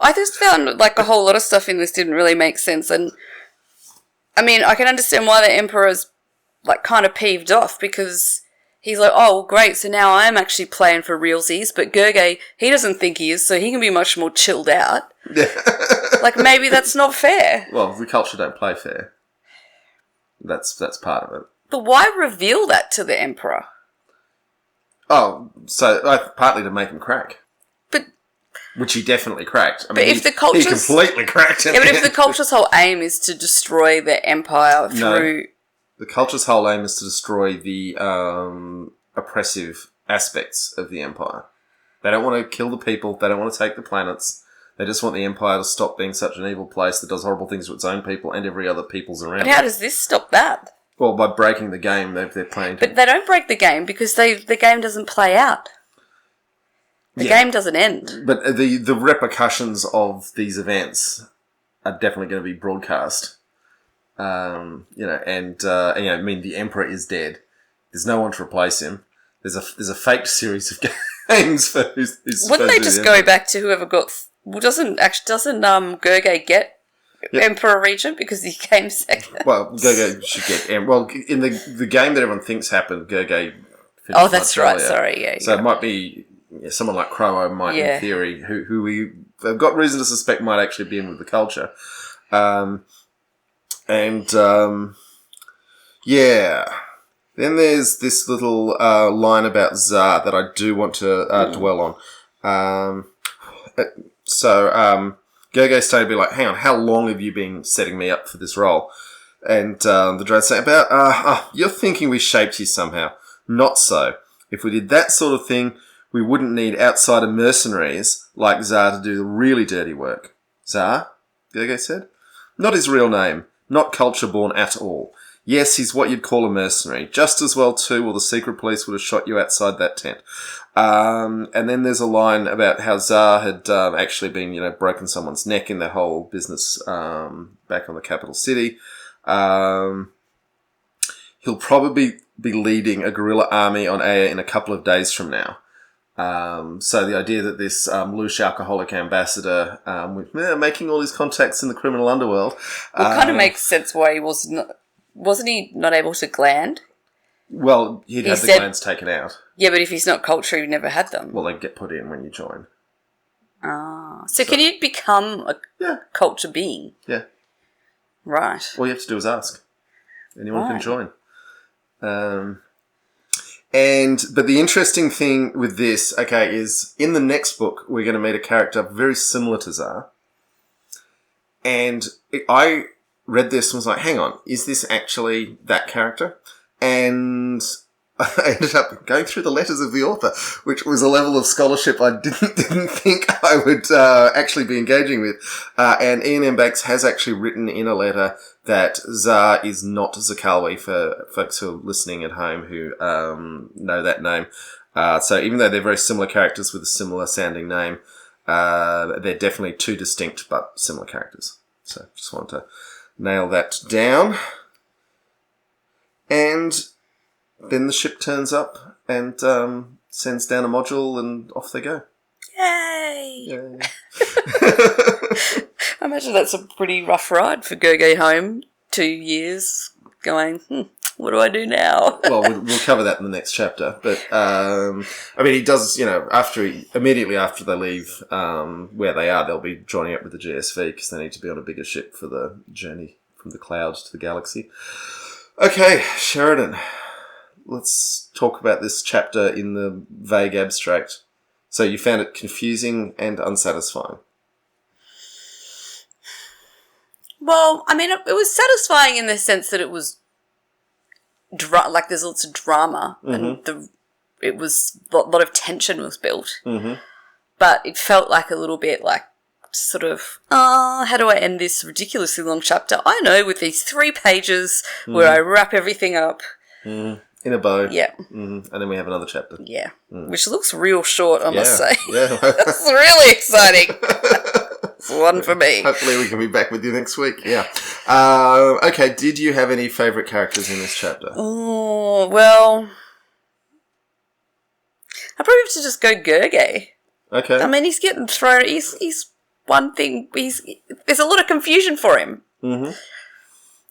I just found like a whole lot of stuff in this didn't really make sense. And I mean, I can understand why the Emperor's like kind of peeved off because he's like, oh, great, so now I am actually playing for realsies, but Gergely, he doesn't think he is, so he can be much more chilled out. Like, maybe that's not fair. Well, the culture don't play fair. That's part of it. But why reveal that to the Emperor? Oh, so partly to make him crack. But which he definitely cracked. I but mean, if the culture's, he completely cracked it. Yeah, but if the culture's whole aim is to destroy the Empire through... No, the culture's whole aim is to destroy the oppressive aspects of the Empire. They don't want to kill the people. They don't want to take the planets. They just want the Empire to stop being such an evil place that does horrible things to its own people and every other people's around. But how does this stop that? Well, by breaking the game they're playing. But they don't break the game because the game doesn't play out. The game doesn't end. But the repercussions of these events are definitely going to be broadcast. I mean, the Emperor is dead. There's no one to replace him. There's a faked series of games for who's Wouldn't they just go back to whoever got? Well, doesn't Gurgay get Emperor Regent because he came second? Well, Gurgay should get. Well, in the game that everyone thinks happened, Gurgay. Oh, that's right. Sorry, yeah. So it might be someone like Crowo might, in theory, who we have got reason to suspect might actually be in with the culture. Then there's this little line about Tsar that I do want to dwell on. Gurgay started to be like, hang on, how long have you been setting me up for this role? And the drone's saying you're thinking we shaped you somehow. Not so. If we did that sort of thing, we wouldn't need outsider mercenaries like Tsar to do the really dirty work. Tsar? Gurgay said. Not his real name. Not culture-born at all. Yes, he's what you'd call a mercenary. Just as well, too, or the secret police would have shot you outside that tent. And then there's a line about how Tsar had actually been, broken someone's neck in their whole business back on the capital city. He'll probably be leading a guerrilla army on Aya in a couple of days from now. So the idea that this louche alcoholic ambassador, making all these contacts in the criminal underworld... kind of makes sense why he wasn't he not able to gland? Well, he'd have the glands taken out. Yeah, but if he's not culture, he never had them. Well, they get put in when you join. So can you become a culture being? Yeah. Right. All you have to do is ask. Anyone can join. But the interesting thing with this, is in the next book, we're going to meet a character very similar to Tsar. And I read this and was like, hang on, is this actually that character? And I ended up going through the letters of the author, which was a level of scholarship I didn't think I would actually be engaging with. And Ian M. Banks has actually written in a letter that Tsar is not Zakalwi, for folks who are listening at home who know that name. So even though they're very similar characters with a similar sounding name, they're definitely two distinct but similar characters. So just wanted to nail that down. And then the ship turns up and sends down a module and off they go. Yay! I imagine that's a pretty rough ride for Gurgay home. 2 years going, what do I do now? Well, we'll cover that in the next chapter. But, he does, immediately after they leave where they are, they'll be joining up with the GSV because they need to be on a bigger ship for the journey from the clouds to the galaxy. Okay, Sheridan, let's talk about this chapter in the vague abstract. So you found it confusing and unsatisfying. Well, it was satisfying in the sense that it was there's lots of drama and it was a lot of tension was built. Mm-hmm. But it felt like a little bit like sort of, how do I end this ridiculously long chapter? I know, with these 3 pages where I wrap everything up. In a bow. Yeah. Mm-hmm. And then we have another chapter. Yeah. Which looks real short, I must say. Yeah. That's really exciting. It's one for me. Hopefully we can be back with you next week. Yeah. Okay, did you have any favourite characters in this chapter? Oh, well, I'd probably have to just go Gurgay. Okay. He's getting thrown. He's one thing. There's a lot of confusion for him. Mm-hmm.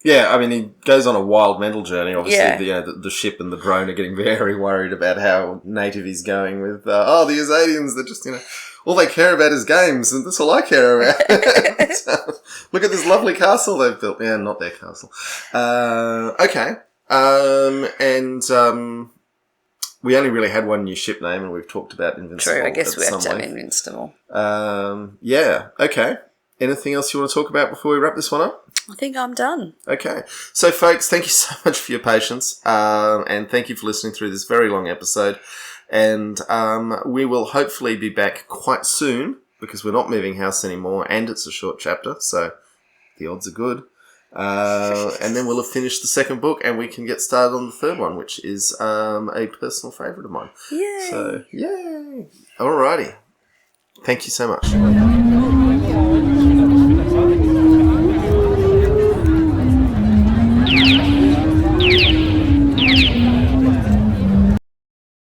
Yeah, he goes on a wild mental journey. Obviously, the ship and the drone are getting very worried about how native he's going with, the Azadians, they're just, all they care about is games, and that's all I care about. So, look at this lovely castle they've built. Yeah, not their castle. Okay. We only really had one new ship name, and we've talked about Invincible. True, I guess at we have some to have length. Invincible. Yeah, okay. Anything else you want to talk about before we wrap this one up? I think I'm done. Okay. So, folks, thank you so much for your patience, and thank you for listening through this very long episode. And we will hopefully be back quite soon, because we're not moving house anymore, and it's a short chapter, so the odds are good. And then we'll have finished the second book, and we can get started on the third one, which is a personal favourite of mine. Yay! So, yay! Alrighty. Thank you so much.